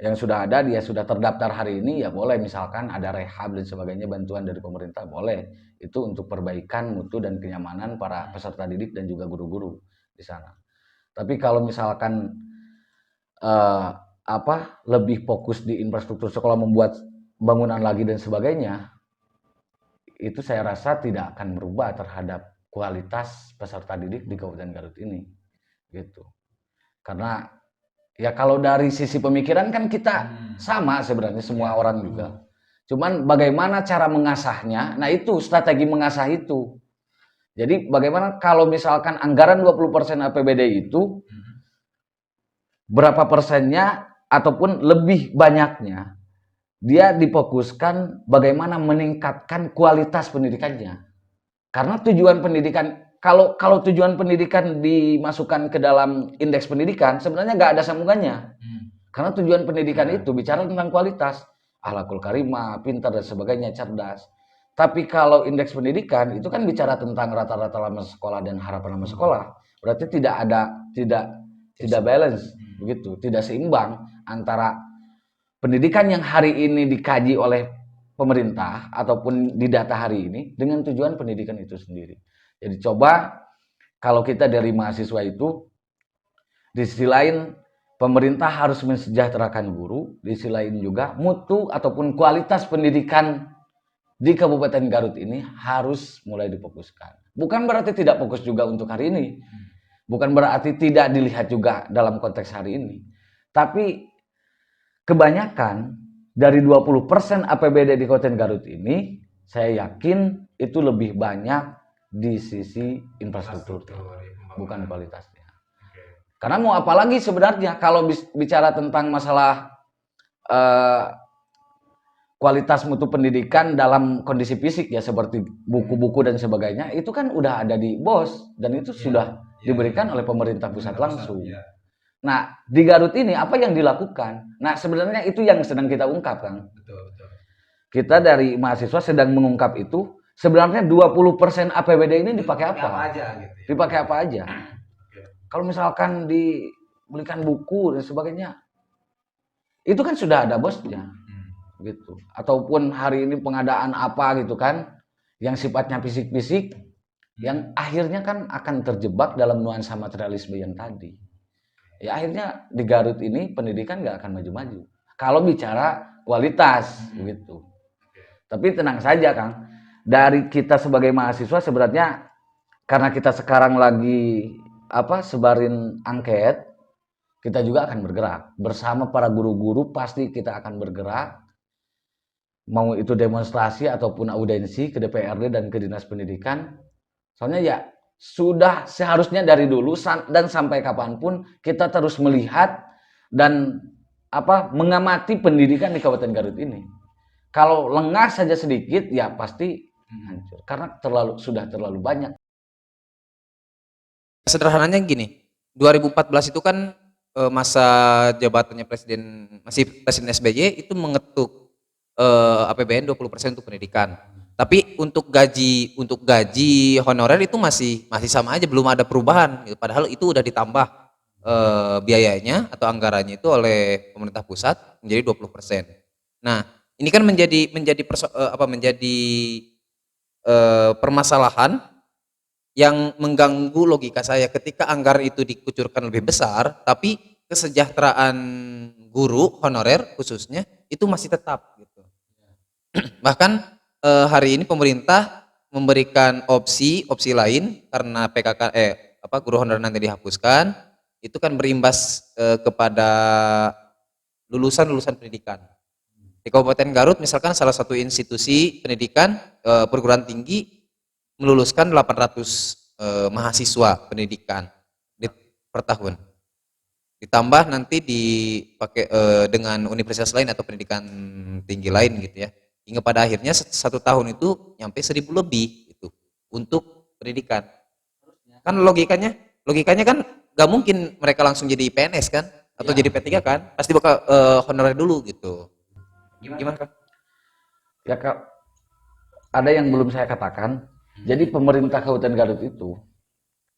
dia sudah terdaftar hari ini ya boleh, misalkan ada rehab dan sebagainya, bantuan dari pemerintah boleh, itu untuk perbaikan mutu dan kenyamanan para peserta didik dan juga guru-guru di sana. Tapi kalau misalkan lebih fokus di infrastruktur sekolah, membuat bangunan lagi dan sebagainya, itu saya rasa tidak akan merubah terhadap kualitas peserta didik di Kabupaten Garut ini gitu. Karena ya kalau dari sisi pemikiran kan kita sama sebenarnya semua orang juga. Cuman bagaimana cara mengasahnya, nah itu strategi mengasah itu. Jadi bagaimana kalau misalkan anggaran 20% APBD itu berapa persennya ataupun lebih banyaknya dia difokuskan bagaimana meningkatkan kualitas pendidikannya. Karena tujuan pendidikan, kalau tujuan pendidikan dimasukkan ke dalam indeks pendidikan, sebenarnya nggak ada sambungannya. Karena tujuan pendidikan itu bicara tentang kualitas, akhlakul karimah, pintar dan sebagainya, cerdas. Tapi kalau indeks pendidikan itu kan bicara tentang rata-rata lama sekolah dan harapan lama sekolah. Berarti tidak balance begitu, tidak seimbang antara pendidikan yang hari ini dikaji oleh pemerintah ataupun di data hari ini dengan tujuan pendidikan itu sendiri. Jadi coba kalau kita dari mahasiswa itu, di sisi lain pemerintah harus mensejahterakan guru, di sisi lain juga mutu ataupun kualitas pendidikan di Kabupaten Garut ini harus mulai difokuskan. Bukan berarti tidak fokus juga untuk hari ini. Bukan berarti tidak dilihat juga dalam konteks hari ini. Tapi kebanyakan dari 20% APBD di Kabupaten Garut ini, saya yakin itu lebih banyak di sisi infrastruktur, ya, pembangunan. bukan kualitasnya. Oke. Karena mau apa lagi sebenarnya kalau bicara tentang masalah kualitas mutu pendidikan dalam kondisi fisik ya seperti buku-buku dan sebagainya itu kan udah ada di BOS dan itu sudah diberikan oleh pemerintah pusat langsung. Ya. Nah, di Garut ini apa yang dilakukan? Nah, sebenarnya itu yang sedang kita ungkap, Kang. Betul. Kita dari mahasiswa sedang mengungkap itu. Sebenarnya 20% APBD ini dipakai apa? aja gitu ya. Dipakai apa aja? Kalau misalkan dibelikan buku dan sebagainya, itu kan sudah ada bosnya, gitu. Ataupun hari ini pengadaan apa gitu kan, yang sifatnya fisik-fisik, yang akhirnya kan akan terjebak dalam nuansa materialisme yang tadi. Ya akhirnya di Garut ini pendidikan nggak akan maju-maju. Kalau bicara kualitas, begitu. Tapi tenang saja, Kang. Dari kita sebagai mahasiswa sebenarnya karena kita sekarang lagi sebarin angket, kita juga akan bergerak bersama para guru-guru. Pasti kita akan bergerak, mau itu demonstrasi ataupun audiensi ke DPRD dan ke Dinas Pendidikan. Soalnya ya sudah seharusnya dari dulu dan sampai kapanpun kita terus melihat dan mengamati pendidikan di Kabupaten Garut ini. Kalau lengah saja sedikit ya pasti hancur karena sudah terlalu banyak. Sederhananya gini, 2014 itu kan masa jabatannya Presiden SBY itu mengetuk APBN 20% untuk pendidikan. Tapi untuk gaji honorer itu masih sama aja, belum ada perubahan. Padahal itu udah ditambah biayanya atau anggarannya itu oleh pemerintah pusat menjadi 20%. Nah, ini kan menjadi permasalahan yang mengganggu logika saya ketika anggaran itu dikucurkan lebih besar, tapi kesejahteraan guru honorer khususnya itu masih tetap gitu. Bahkan hari ini pemerintah memberikan opsi lain karena guru honorer nanti dihapuskan, itu kan berimbas kepada lulusan pendidikan. Di Kabupaten Garut misalkan salah satu institusi pendidikan perguruan tinggi meluluskan 800 mahasiswa pendidikan per tahun. Ditambah nanti dipakai dengan universitas lain atau pendidikan tinggi lain gitu ya. Hingga pada akhirnya satu tahun itu nyampe 1.000 lebih gitu untuk pendidikan. Kan logikanya kan gak mungkin mereka langsung jadi PNS kan atau jadi P3 kan, pasti bakal honorer dulu gitu. Gimana Kak? Ya Kak, ada yang belum saya katakan. Jadi pemerintah Kabupaten Garut itu,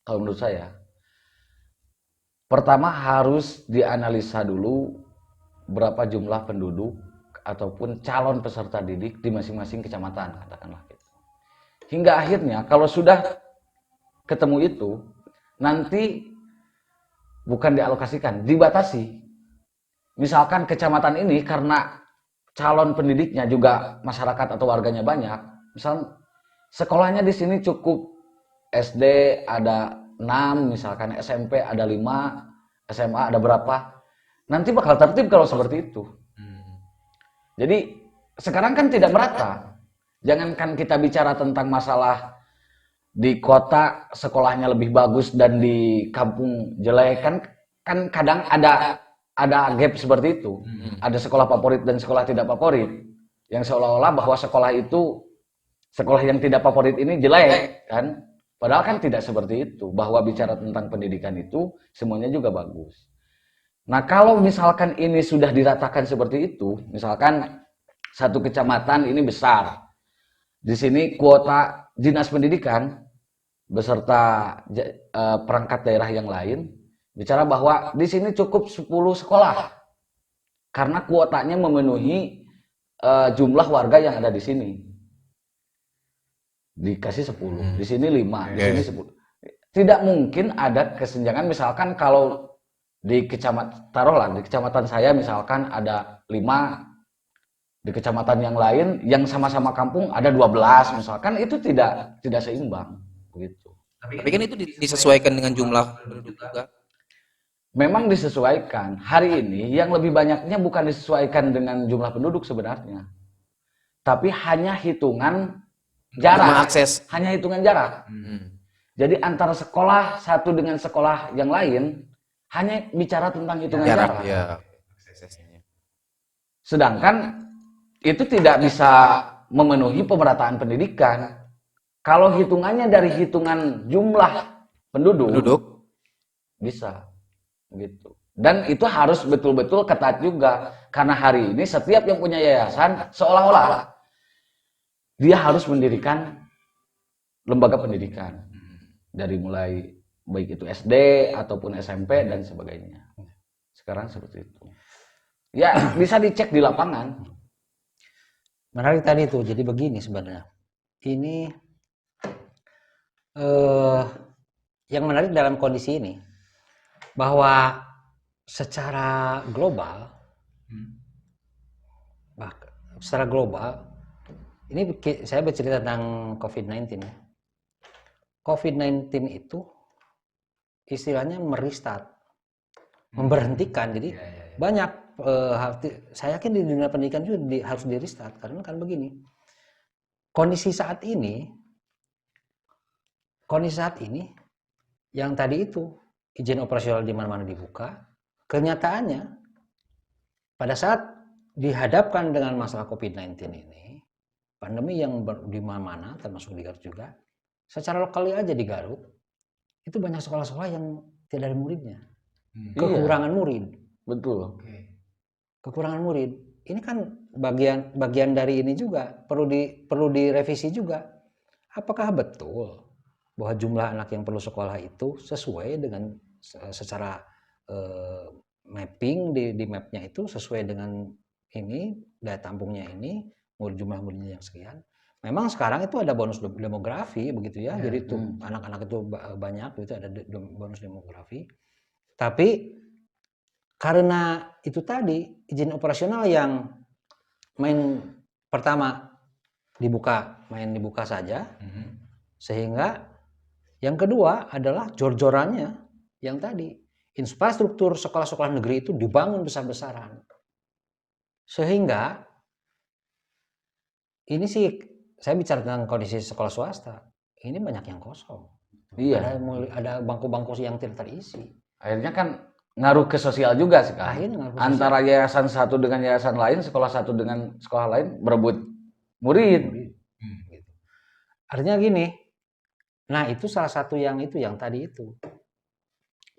kalau menurut saya, pertama harus dianalisa dulu berapa jumlah penduduk ataupun calon peserta didik di masing-masing kecamatan, katakanlah gitu. Hingga akhirnya kalau sudah ketemu itu, nanti bukan dialokasikan, dibatasi. Misalkan kecamatan ini karena calon pendidiknya juga masyarakat atau warganya banyak, misal sekolahnya di sini cukup SD ada 6, misalkan SMP ada 5, SMA ada berapa. Nanti bakal tertib kalau seperti itu. Jadi sekarang kan tidak merata. Jangankan kita bicara tentang masalah di kota sekolahnya lebih bagus dan di kampung jelek, kan kadang ada gap seperti itu. Ada sekolah favorit dan sekolah tidak favorit. Yang seolah-olah bahwa sekolah yang tidak favorit ini jelek kan. Padahal kan tidak seperti itu. Bahwa bicara tentang pendidikan itu semuanya juga bagus. Nah kalau misalkan ini sudah diratakan seperti itu, misalkan satu kecamatan ini besar, di sini kuota dinas pendidikan beserta perangkat daerah yang lain bicara bahwa di sini cukup 10 sekolah karena kuotanya memenuhi jumlah warga yang ada di sini. Dikasih 10, di sini 5, di sini 10. Tidak mungkin ada kesenjangan. Misalkan kalau di kecamatan saya misalkan ada 5, di kecamatan yang lain yang sama-sama kampung ada 12 misalkan, itu tidak seimbang begitu. Tapi kan itu disesuaikan dengan jumlah penduduk juga. Memang disesuaikan. Hari ini yang lebih banyaknya bukan disesuaikan dengan jumlah penduduk sebenarnya, tapi hanya hitungan Jarak. Sama akses. Hanya hitungan jarak. Jadi antara sekolah satu dengan sekolah yang lain hanya bicara tentang hitungan Jarak, jarak. ya. Aksesnya. Sedangkan itu tidak bisa memenuhi pemerataan pendidikan. Kalau hitungannya dari hitungan jumlah penduduk bisa gitu. Dan itu harus betul-betul ketat juga karena hari ini setiap yang punya yayasan seolah-olah dia harus mendirikan lembaga pendidikan dari mulai baik itu SD ataupun SMP dan sebagainya. Sekarang seperti itu. Ya, bisa dicek di lapangan. Menarik tadi tuh. Jadi begini sebenarnya. Ini yang menarik dalam kondisi ini bahwa secara global, secara global, ini saya bercerita tentang COVID-19 ya. COVID-19 itu istilahnya merestart, memberhentikan. Jadi banyak saya yakin di dunia pendidikan juga harus di restart karena kan begini. Kondisi saat ini yang tadi itu izin operasional di mana-mana dibuka, kenyataannya pada saat dihadapkan dengan masalah COVID-19 ini, pandemi yang di mana-mana termasuk di Garut juga, secara lokal aja di Garut itu banyak sekolah-sekolah yang tidak ada muridnya, kekurangan murid. Betul. Kekurangan murid. Ini kan bagian dari ini juga perlu direvisi juga. Apakah betul bahwa jumlah anak yang perlu sekolah itu sesuai dengan secara mapping di mapnya itu sesuai dengan ini daya tampungnya ini jumlah muridnya yang sekian. Memang sekarang itu ada bonus demografi begitu ya. Jadi itu anak-anak itu banyak itu ada bonus demografi. Tapi karena itu tadi izin operasional yang pertama dibuka saja, sehingga yang kedua adalah jor-jorannya yang tadi infrastruktur sekolah-sekolah negeri itu dibangun besar-besaran, sehingga ini sih saya bicara tentang kondisi sekolah swasta ini banyak yang kosong. Iya. Ada bangku-bangku yang tidak terisi. Akhirnya kan ngaruh ke sosial juga sih kan. Akhirnya Antara yayasan satu dengan yayasan lain, sekolah satu dengan sekolah lain berebut murid. Gitu. Artinya gini, nah itu salah satu yang tadi itu.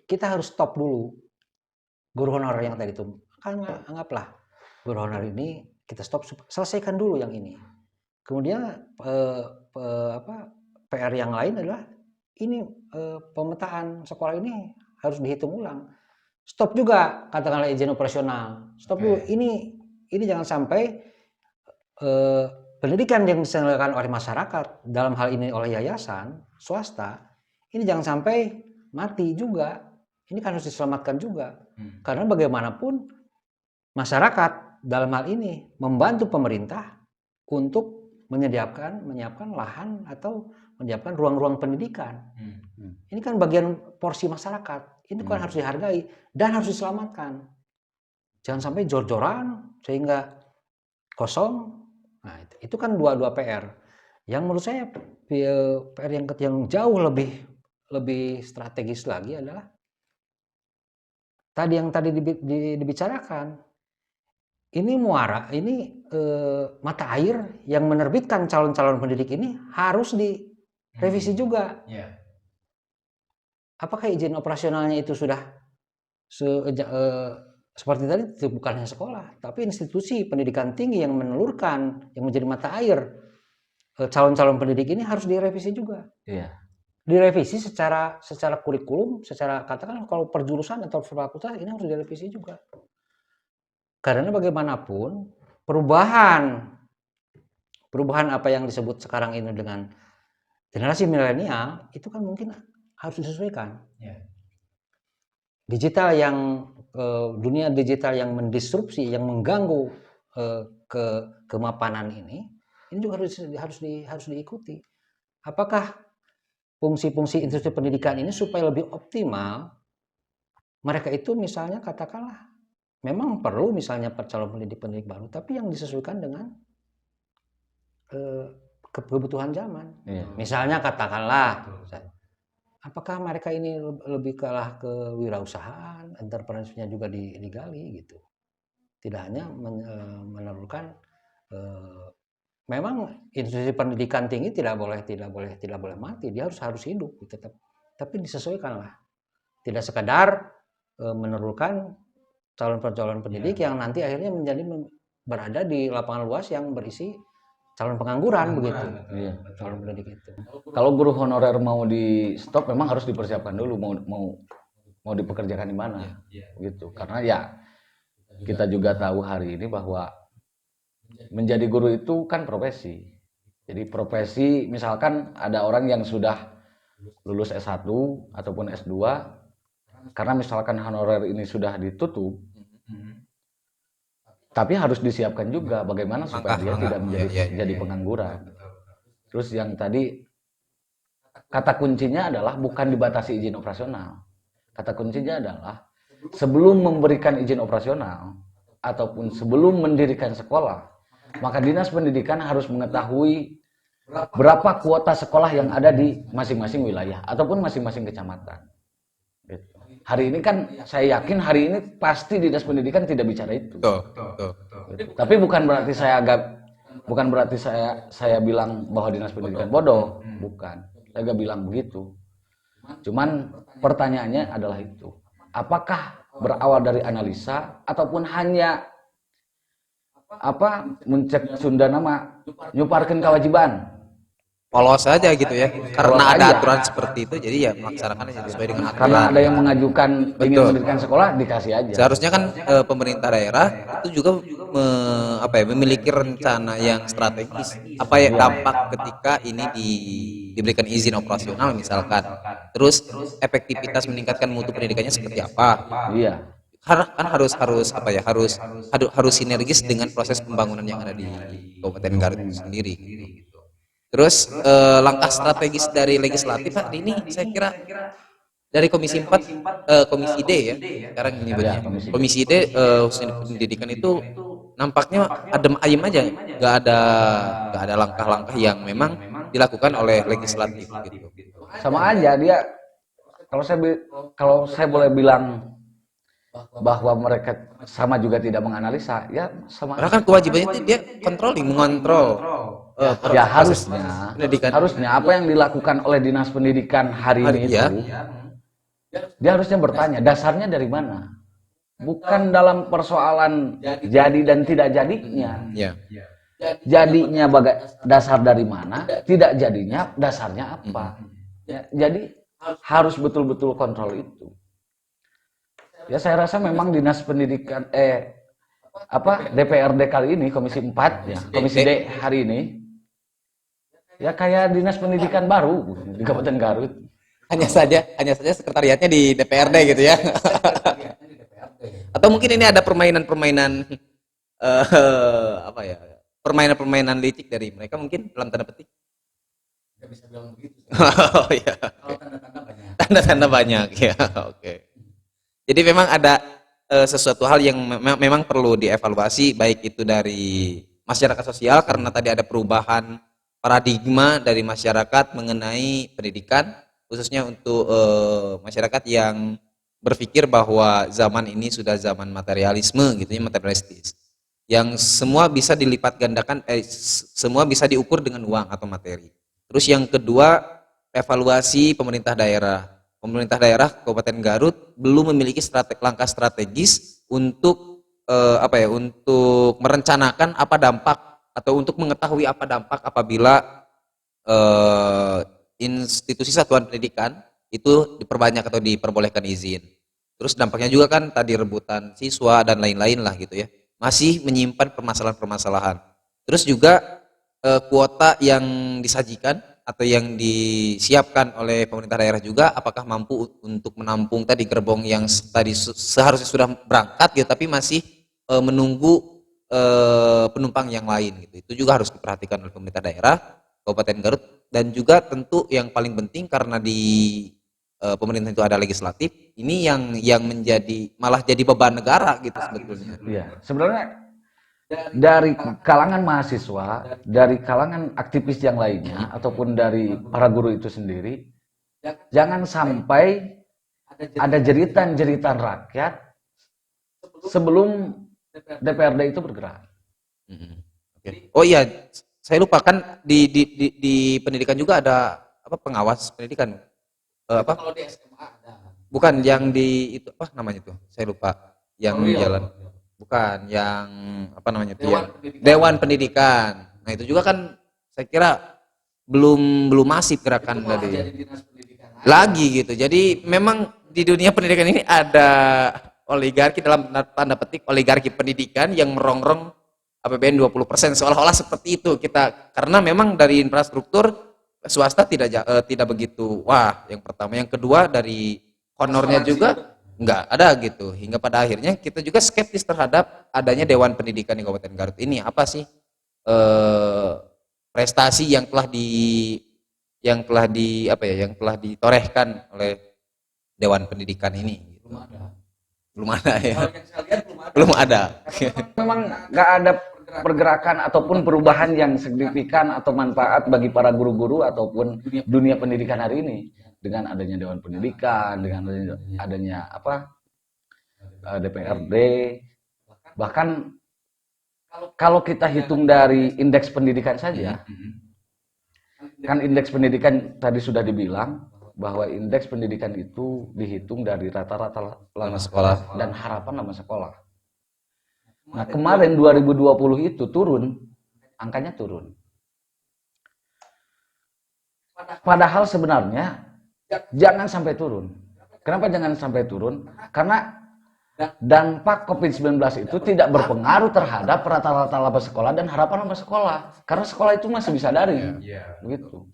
Kita harus stop dulu guru honorer yang tadi itu. Kan anggaplah guru honorer ini kita stop, selesaikan dulu yang ini. Kemudian PR yang lain adalah ini pemetaan sekolah ini harus dihitung ulang. Stop juga katakanlah izin operasional. Stop dulu. Ini jangan sampai pendidikan yang diselenggarakan oleh masyarakat dalam hal ini oleh yayasan swasta ini jangan sampai mati juga. Ini kan harus diselamatkan juga. Karena bagaimanapun masyarakat dalam hal ini membantu pemerintah untuk menyiapkan lahan atau menyiapkan ruang-ruang pendidikan. Ini kan bagian porsi masyarakat. Ini kan harus dihargai dan harus diselamatkan. Jangan sampai jor-joran sehingga kosong. Nah, itu kan dua PR. Yang menurut saya PR yang jauh lebih strategis lagi adalah tadi yang dibicarakan. Ini mata air yang menerbitkan calon-calon pendidik ini harus direvisi juga. Apakah izin operasionalnya itu sudah seperti tadi itu bukan hanya sekolah, tapi institusi pendidikan tinggi yang menelurkan, yang menjadi mata air calon-calon pendidik ini harus direvisi juga. Direvisi secara kurikulum, secara katakan kalau perjurusan atau fakultas ini harus direvisi juga. Karena bagaimanapun perubahan apa yang disebut sekarang ini dengan generasi milenial itu kan mungkin harus disesuaikan. Digital dunia digital yang mendisrupsi, yang mengganggu kemapanan ini juga harus diikuti. Apakah fungsi-fungsi institusi pendidikan ini supaya lebih optimal, mereka itu misalnya katakanlah memang perlu misalnya calon pendidik baru, tapi yang disesuaikan dengan kebutuhan zaman. Iya. Misalnya katakanlah, apakah mereka ini lebih kalah ke wirausahaan, entrepreneurship-nya juga digali gitu. Tidak hanya menelurkan memang institusi pendidikan tinggi tidak boleh mati, dia harus hidup tetap, tapi disesuaikanlah. Tidak sekadar menelurkan calon pendidik yang nanti akhirnya berada di lapangan luas yang berisi calon pengangguran begitu. Iya. Calon pendidik itu. Kalau guru honorer mau di stop memang harus dipersiapkan dulu mau dipekerjakan di mana gitu. Karena ya kita juga tahu hari ini bahwa menjadi guru itu kan profesi. Jadi profesi misalkan ada orang yang sudah lulus S1 ataupun S2 karena misalkan honorer ini sudah ditutup, tapi harus disiapkan juga bagaimana supaya dia tidak menjadi pengangguran. Terus yang tadi kata kuncinya adalah bukan dibatasi izin operasional. Kata kuncinya adalah sebelum memberikan izin operasional ataupun sebelum mendirikan sekolah, maka Dinas Pendidikan harus mengetahui berapa kuota sekolah yang ada di masing-masing wilayah ataupun masing-masing kecamatan. Gitu. Hari ini kan saya yakin hari ini pasti Dinas Pendidikan tidak bicara itu. Gitu. Tapi bukan berarti saya bilang bahwa Dinas Pendidikan bodoh, bukan. Saya gak bilang begitu. Cuman pertanyaannya adalah itu. Apakah berawal dari analisa ataupun hanya mencek Sunda nama nyuparkeun kewajiban? Polos saja gitu ya, karena Polos ada aja. aturan seperti itu, jadi ya melaksanakannya sesuai dengan aturan. Karena ada yang mengajukan ingin Betul. mendirikan sekolah, dikasih aja. Seharusnya kan pemerintah daerah itu juga memiliki rencana yang strategis. Apa ya dampak ketika ini diberikan izin operasional misalkan. Terus efektivitas meningkatkan mutu pendidikannya seperti apa? Iya. Karena kan harus sinergis dengan proses pembangunan yang ada di Kabupaten Garut itu sendiri. Terus langkah strategis dari legislatif hari ini saya kira dari Komisi 4, Komisi D ya, sekarang menyebutnya. Ya, Komisi D khususnya di pendidikan itu nampaknya adem ayem aja, nggak ada langkah-langkah yang memang dilakukan oleh legislatif gitu. Sama aja dia. Kalau saya boleh bilang bahwa mereka sama juga tidak menganalisa, ya sama. Karena kan kewajibannya itu dia mengontrol. Ya proses harusnya, pendidikan. harusnya apa yang dilakukan oleh Dinas Pendidikan hari ini ya. itu, dia harusnya bertanya dasarnya dari mana, bukan dalam persoalan jadi dan tidak jadinya. Ya. Jadinya dasar dari mana, tidak jadinya dasarnya apa. Ya, jadi harus betul-betul kontrol itu. Ya saya rasa memang Dinas Pendidikan DPRD kali ini Komisi 4 ya, Komisi D hari ini ya kayak Dinas Pendidikan baru di Kabupaten Garut. Hanya saja sekretariatnya di DPRD gitu ya. Atau mungkin ini ada permainan-permainan permainan licik dari mereka mungkin dalam tanda petik. Nggak bisa bilang begitu. Oh iya. Kalau tanda-tanda banyak. Tanda-tanda banyak ya. Oke. Jadi memang ada sesuatu hal yang memang perlu dievaluasi baik itu dari masyarakat sosial karena tadi ada perubahan paradigma dari masyarakat mengenai pendidikan khususnya untuk masyarakat yang berpikir bahwa zaman ini sudah zaman materialisme gitu ya, materialistis. Yang semua bisa dilipat gandakan semua bisa diukur dengan uang atau materi. Terus yang kedua, evaluasi pemerintah daerah. Pemerintah daerah Kabupaten Garut belum memiliki langkah strategis untuk untuk merencanakan apa dampak atau untuk mengetahui apa dampak apabila institusi satuan pendidikan itu diperbanyak atau diperbolehkan izin. Terus dampaknya juga kan tadi rebutan siswa dan lain-lain lah gitu ya. Masih menyimpan permasalahan-permasalahan. Terus juga kuota yang disajikan atau yang disiapkan oleh pemerintah daerah juga apakah mampu untuk menampung tadi gerbong yang tadi seharusnya sudah berangkat gitu tapi masih menunggu penumpang yang lain gitu. Itu juga harus diperhatikan oleh pemerintah daerah Kabupaten Garut dan juga tentu yang paling penting karena di pemerintah itu ada legislatif, ini yang menjadi malah jadi beban negara gitu sebetulnya. Iya, sebenarnya dari kalangan mahasiswa, dari kalangan aktivis yang lainnya, ataupun dari para guru itu sendiri, jangan sampai ada jeritan-jeritan rakyat sebelum DPRD itu bergerak. Oke. Oh iya, saya lupa kan di pendidikan juga ada apa pengawas pendidikan. Apa? Kalau di SMA ada. Bukan yang di itu apa namanya tuh? Saya lupa. Yang Korwil. jalan. Bukan, yang apa namanya tuh? Dewan Yang Pendidikan. Dewan Pendidikan. Nah, itu juga kan saya kira belum masif gerakan Itu malah dari jadi dinas pendidikan lagi gitu. Jadi memang di dunia pendidikan ini ada oligarki, dalam tanda petik oligarki pendidikan yang merongrong APBN 20%, seolah-olah seperti itu kita, karena memang dari infrastruktur swasta tidak begitu. Wah, yang pertama, yang kedua dari honornya juga nggak ada gitu, hingga pada akhirnya kita juga skeptis terhadap adanya Dewan Pendidikan di Kabupaten Garut ini. Apa sih prestasi yang telah yang telah ditorehkan oleh Dewan Pendidikan ini gitu. Belum ada ya. Kalau yang saya lihat belum ada. Belum ada. Memang nggak ada pergerakan ataupun perubahan yang signifikan atau manfaat bagi para guru-guru ataupun dunia pendidikan hari ini, dengan adanya Dewan Pendidikan, dengan adanya DPRD. Bahkan kalau kita hitung dari indeks pendidikan saja, kan indeks pendidikan tadi sudah dibilang bahwa indeks pendidikan itu dihitung dari rata-rata lama sekolah dan harapan lama sekolah. Nah, kemarin 2020 itu turun, angkanya turun. Padahal sebenarnya jangan sampai turun. Kenapa jangan sampai turun? Karena dampak COVID-19 itu tidak berpengaruh terhadap rata-rata laba sekolah dan harapan laba sekolah. Karena sekolah itu masih bisa daring. Begitu.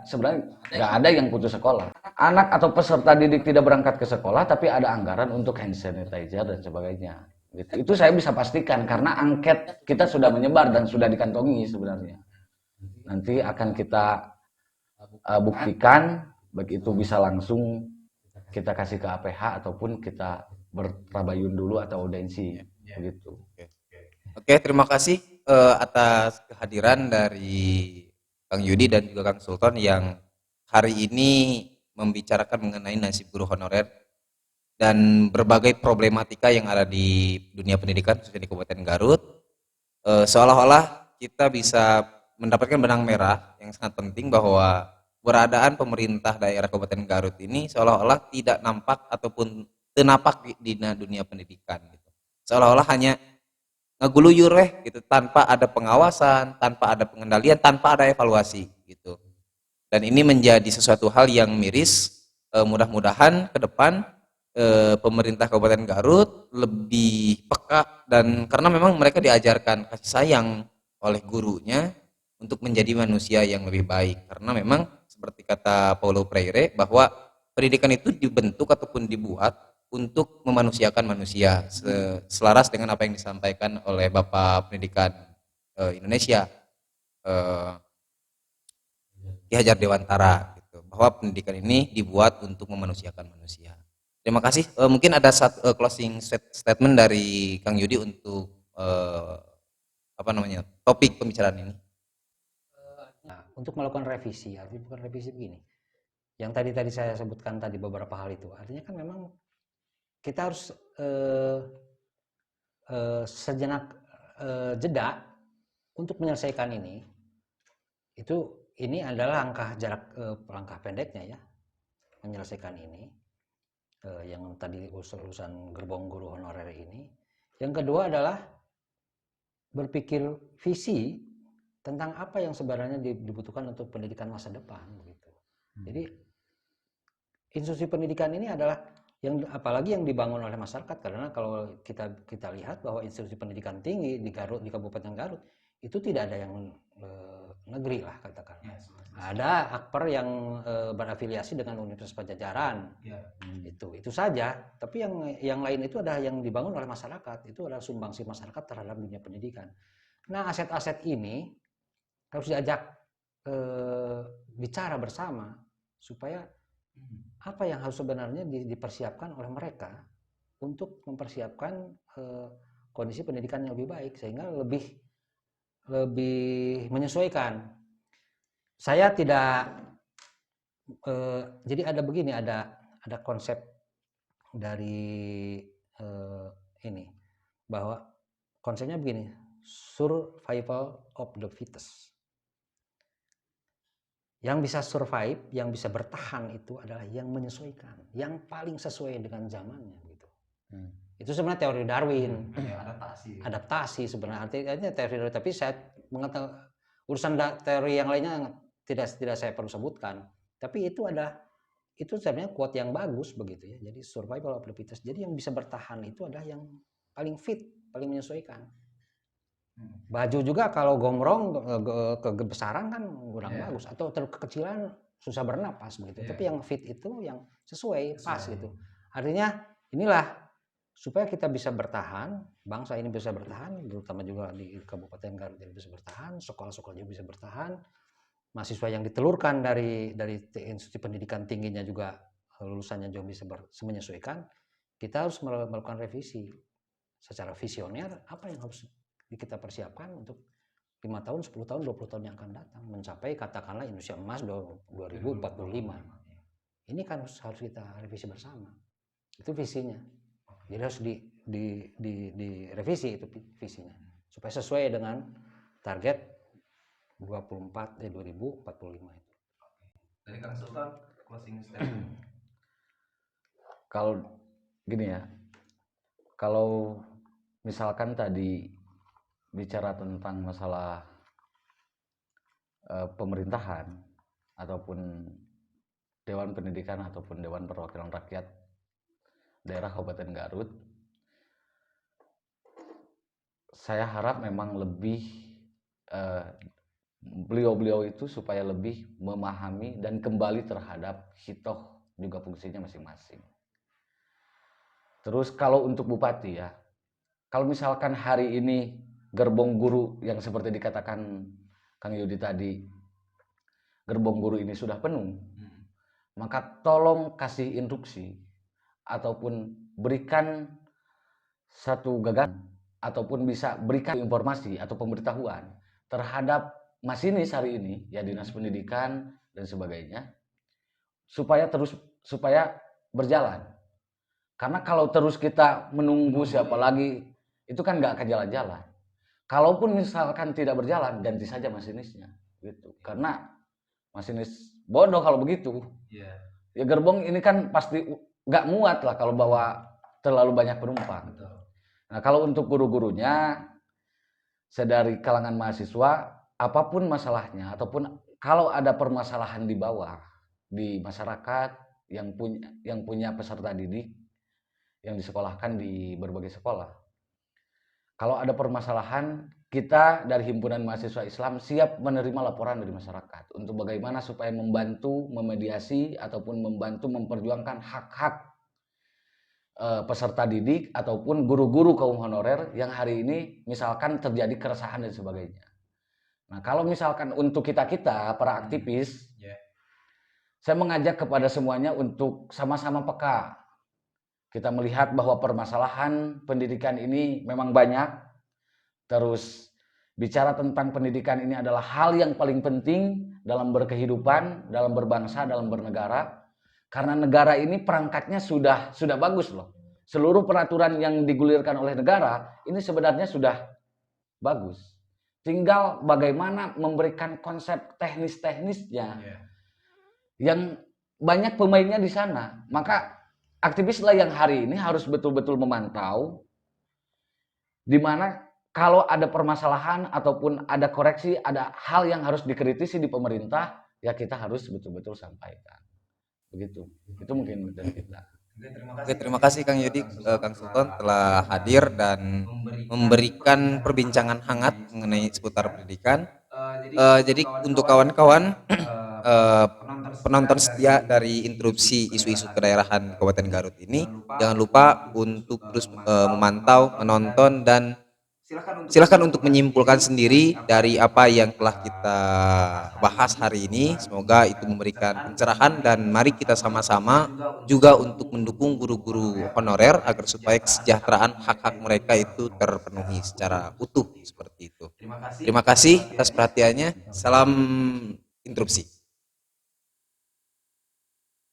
Sebenarnya nggak ada yang putus sekolah. Anak atau peserta didik tidak berangkat ke sekolah, tapi ada anggaran untuk hand sanitizer dan sebagainya. Gitu. Itu saya bisa pastikan karena angket kita sudah menyebar dan sudah dikantongi sebenarnya. Nanti akan kita buktikan, baik itu bisa langsung kita kasih ke APH ataupun kita bertabayun dulu atau audensi, begitu. Oke, terima kasih atas kehadiran dari Kang Yudi dan juga Kang Sultan yang hari ini membicarakan mengenai nasib guru honorer dan berbagai problematika yang ada di dunia pendidikan khususnya di Kabupaten Garut. Seolah-olah kita bisa mendapatkan benang merah yang sangat penting bahwa keberadaan pemerintah daerah Kabupaten Garut ini seolah-olah tidak nampak ataupun tenapak di dunia pendidikan gitu. Seolah-olah hanya ngeguluyur gitu, tanpa ada pengawasan, tanpa ada pengendalian, tanpa ada evaluasi gitu. Dan ini menjadi sesuatu hal yang miris. Mudah-mudahan ke depan pemerintah Kabupaten Garut lebih peka, dan karena memang mereka diajarkan kasih sayang oleh gurunya untuk menjadi manusia yang lebih baik, karena memang seperti kata Paulo Freire bahwa pendidikan itu dibentuk ataupun dibuat untuk memanusiakan manusia, selaras dengan apa yang disampaikan oleh Bapak Pendidikan Indonesia Ki Hajar Dewantara gitu, bahwa pendidikan ini dibuat untuk memanusiakan manusia. Terima kasih. Mungkin ada closing statement dari Kang Yudi untuk topik pembicaraan ini. Nah, untuk melakukan revisi, artinya bukan revisi begini. Yang tadi saya sebutkan tadi beberapa hal itu, artinya kan memang kita harus sejenak jeda untuk menyelesaikan ini. Ini adalah langkah pendeknya ya, menyelesaikan ini. Yang tadi urusan gerbong guru honorer ini. Yang kedua adalah berpikir visi tentang apa yang sebenarnya dibutuhkan untuk pendidikan masa depan begitu. Jadi institusi pendidikan ini adalah apalagi yang dibangun oleh masyarakat, karena kalau kita lihat bahwa institusi pendidikan tinggi di Garut, di Kabupaten Garut itu tidak ada yang negeri lah katakan. Ada Akper yang berafiliasi dengan Universitas Pajajaran. Itu saja. Tapi yang lain itu adalah yang dibangun oleh masyarakat. Itu adalah sumbangsi masyarakat terhadap dunia pendidikan. Nah, aset-aset ini harus diajak bicara bersama supaya apa yang harus sebenarnya dipersiapkan oleh mereka untuk mempersiapkan kondisi pendidikan yang lebih baik sehingga lebih menyesuaikan. Saya tidak jadi ada begini, ada konsep dari ini bahwa konsepnya begini, survival of the fittest. Yang bisa survive, yang bisa bertahan itu adalah yang menyesuaikan, yang paling sesuai dengan zamannya gitu. Itu sebenarnya teori Darwin. Adaptasi sebenarnya artinya teori Darwin, tapi saya mengatakan urusan teori yang lainnya tidak saya perlu sebutkan. Tapi itu sebenarnya quote yang bagus begitu ya. Jadi survival of the fittest. Jadi yang bisa bertahan itu adalah yang paling fit, paling menyesuaikan. Baju juga kalau gombrong kebesaran kan kurang bagus, atau kekecilan susah bernapas begitu. Tapi yang fit itu yang sesuai, pas gitu. Artinya inilah supaya kita bisa bertahan, bangsa ini bisa bertahan, terutama juga di Kabupaten Garut ini bisa bertahan, sekolah-sekolah juga bisa bertahan, mahasiswa yang ditelurkan dari institusi pendidikan tingginya juga lulusannya juga bisa menyesuaikan. Kita harus melakukan revisi secara visioner apa yang harus kita persiapkan untuk 5 tahun, 10 tahun, 20 tahun yang akan datang mencapai katakanlah Indonesia Emas 2045. Ini kan harus kita revisi bersama. Itu visinya. Jadi harus direvisi itu visinya supaya sesuai dengan target 2045 itu. Dari Kang Sultan closing statement. Kalau gini ya, kalau misalkan tadi bicara tentang masalah pemerintahan ataupun Dewan Pendidikan ataupun Dewan Perwakilan Rakyat daerah Kabupaten Garut, saya harap memang lebih beliau-beliau itu supaya lebih memahami dan kembali terhadap hitoh juga fungsinya masing-masing. Terus kalau untuk bupati ya, kalau misalkan hari ini gerbong guru yang seperti dikatakan Kang Yudi tadi, gerbong guru ini sudah penuh, maka tolong kasih instruksi ataupun berikan satu gagasan ataupun bisa berikan informasi atau pemberitahuan terhadap masinis hari ini ya, dinas pendidikan dan sebagainya, supaya berjalan. Karena kalau terus kita menunggu siapa lagi, itu kan nggak akan jalan-jalan. Kalaupun misalkan tidak berjalan, ganti saja masinisnya gitu. Karena masinis bodoh kalau begitu. Ya gerbong ini kan pasti nggak muat lah kalau bawa terlalu banyak penumpang. Nah kalau untuk guru-gurunya, saya dari kalangan mahasiswa, apapun masalahnya ataupun kalau ada permasalahan di bawah di masyarakat yang punya peserta didik yang disekolahkan di berbagai sekolah, kalau ada permasalahan, kita dari Himpunan Mahasiswa Islam siap menerima laporan dari masyarakat untuk bagaimana supaya membantu memediasi ataupun membantu memperjuangkan hak-hak peserta didik ataupun guru-guru kaum honorer yang hari ini misalkan terjadi keresahan dan sebagainya. Nah kalau misalkan untuk kita para aktivis, saya mengajak kepada semuanya untuk sama-sama peka. Kita melihat bahwa permasalahan pendidikan ini memang banyak. Terus bicara tentang pendidikan ini adalah hal yang paling penting dalam berkehidupan, dalam berbangsa, dalam bernegara. Karena negara ini perangkatnya sudah bagus loh. Seluruh peraturan yang digulirkan oleh negara ini sebenarnya sudah bagus. Tinggal bagaimana memberikan konsep teknis-teknisnya yang banyak pemainnya di sana. Maka aktivislah yang hari ini harus betul-betul memantau di mana kalau ada permasalahan ataupun ada koreksi, ada hal yang harus dikritisi di pemerintah, ya kita harus betul-betul sampaikan. Begitu. Itu mungkin dari kita. Oke, terima kasih Kang Yudi, Kang Sultan telah hadir dan memberikan perbincangan hangat mengenai seputar pendidikan. Jadi untuk kawan-kawan penonton setia dari interupsi isu-isu kedaerahan Kabupaten Garut ini, jangan lupa untuk terus memantau, menonton dan Silahkan untuk menyimpulkan sendiri dari apa yang telah kita bahas hari ini. Semoga itu memberikan pencerahan dan mari kita sama-sama juga untuk mendukung guru-guru honorer agar supaya kesejahteraan hak-hak mereka itu terpenuhi secara utuh seperti itu. Terima kasih atas perhatiannya. Salam interupsi.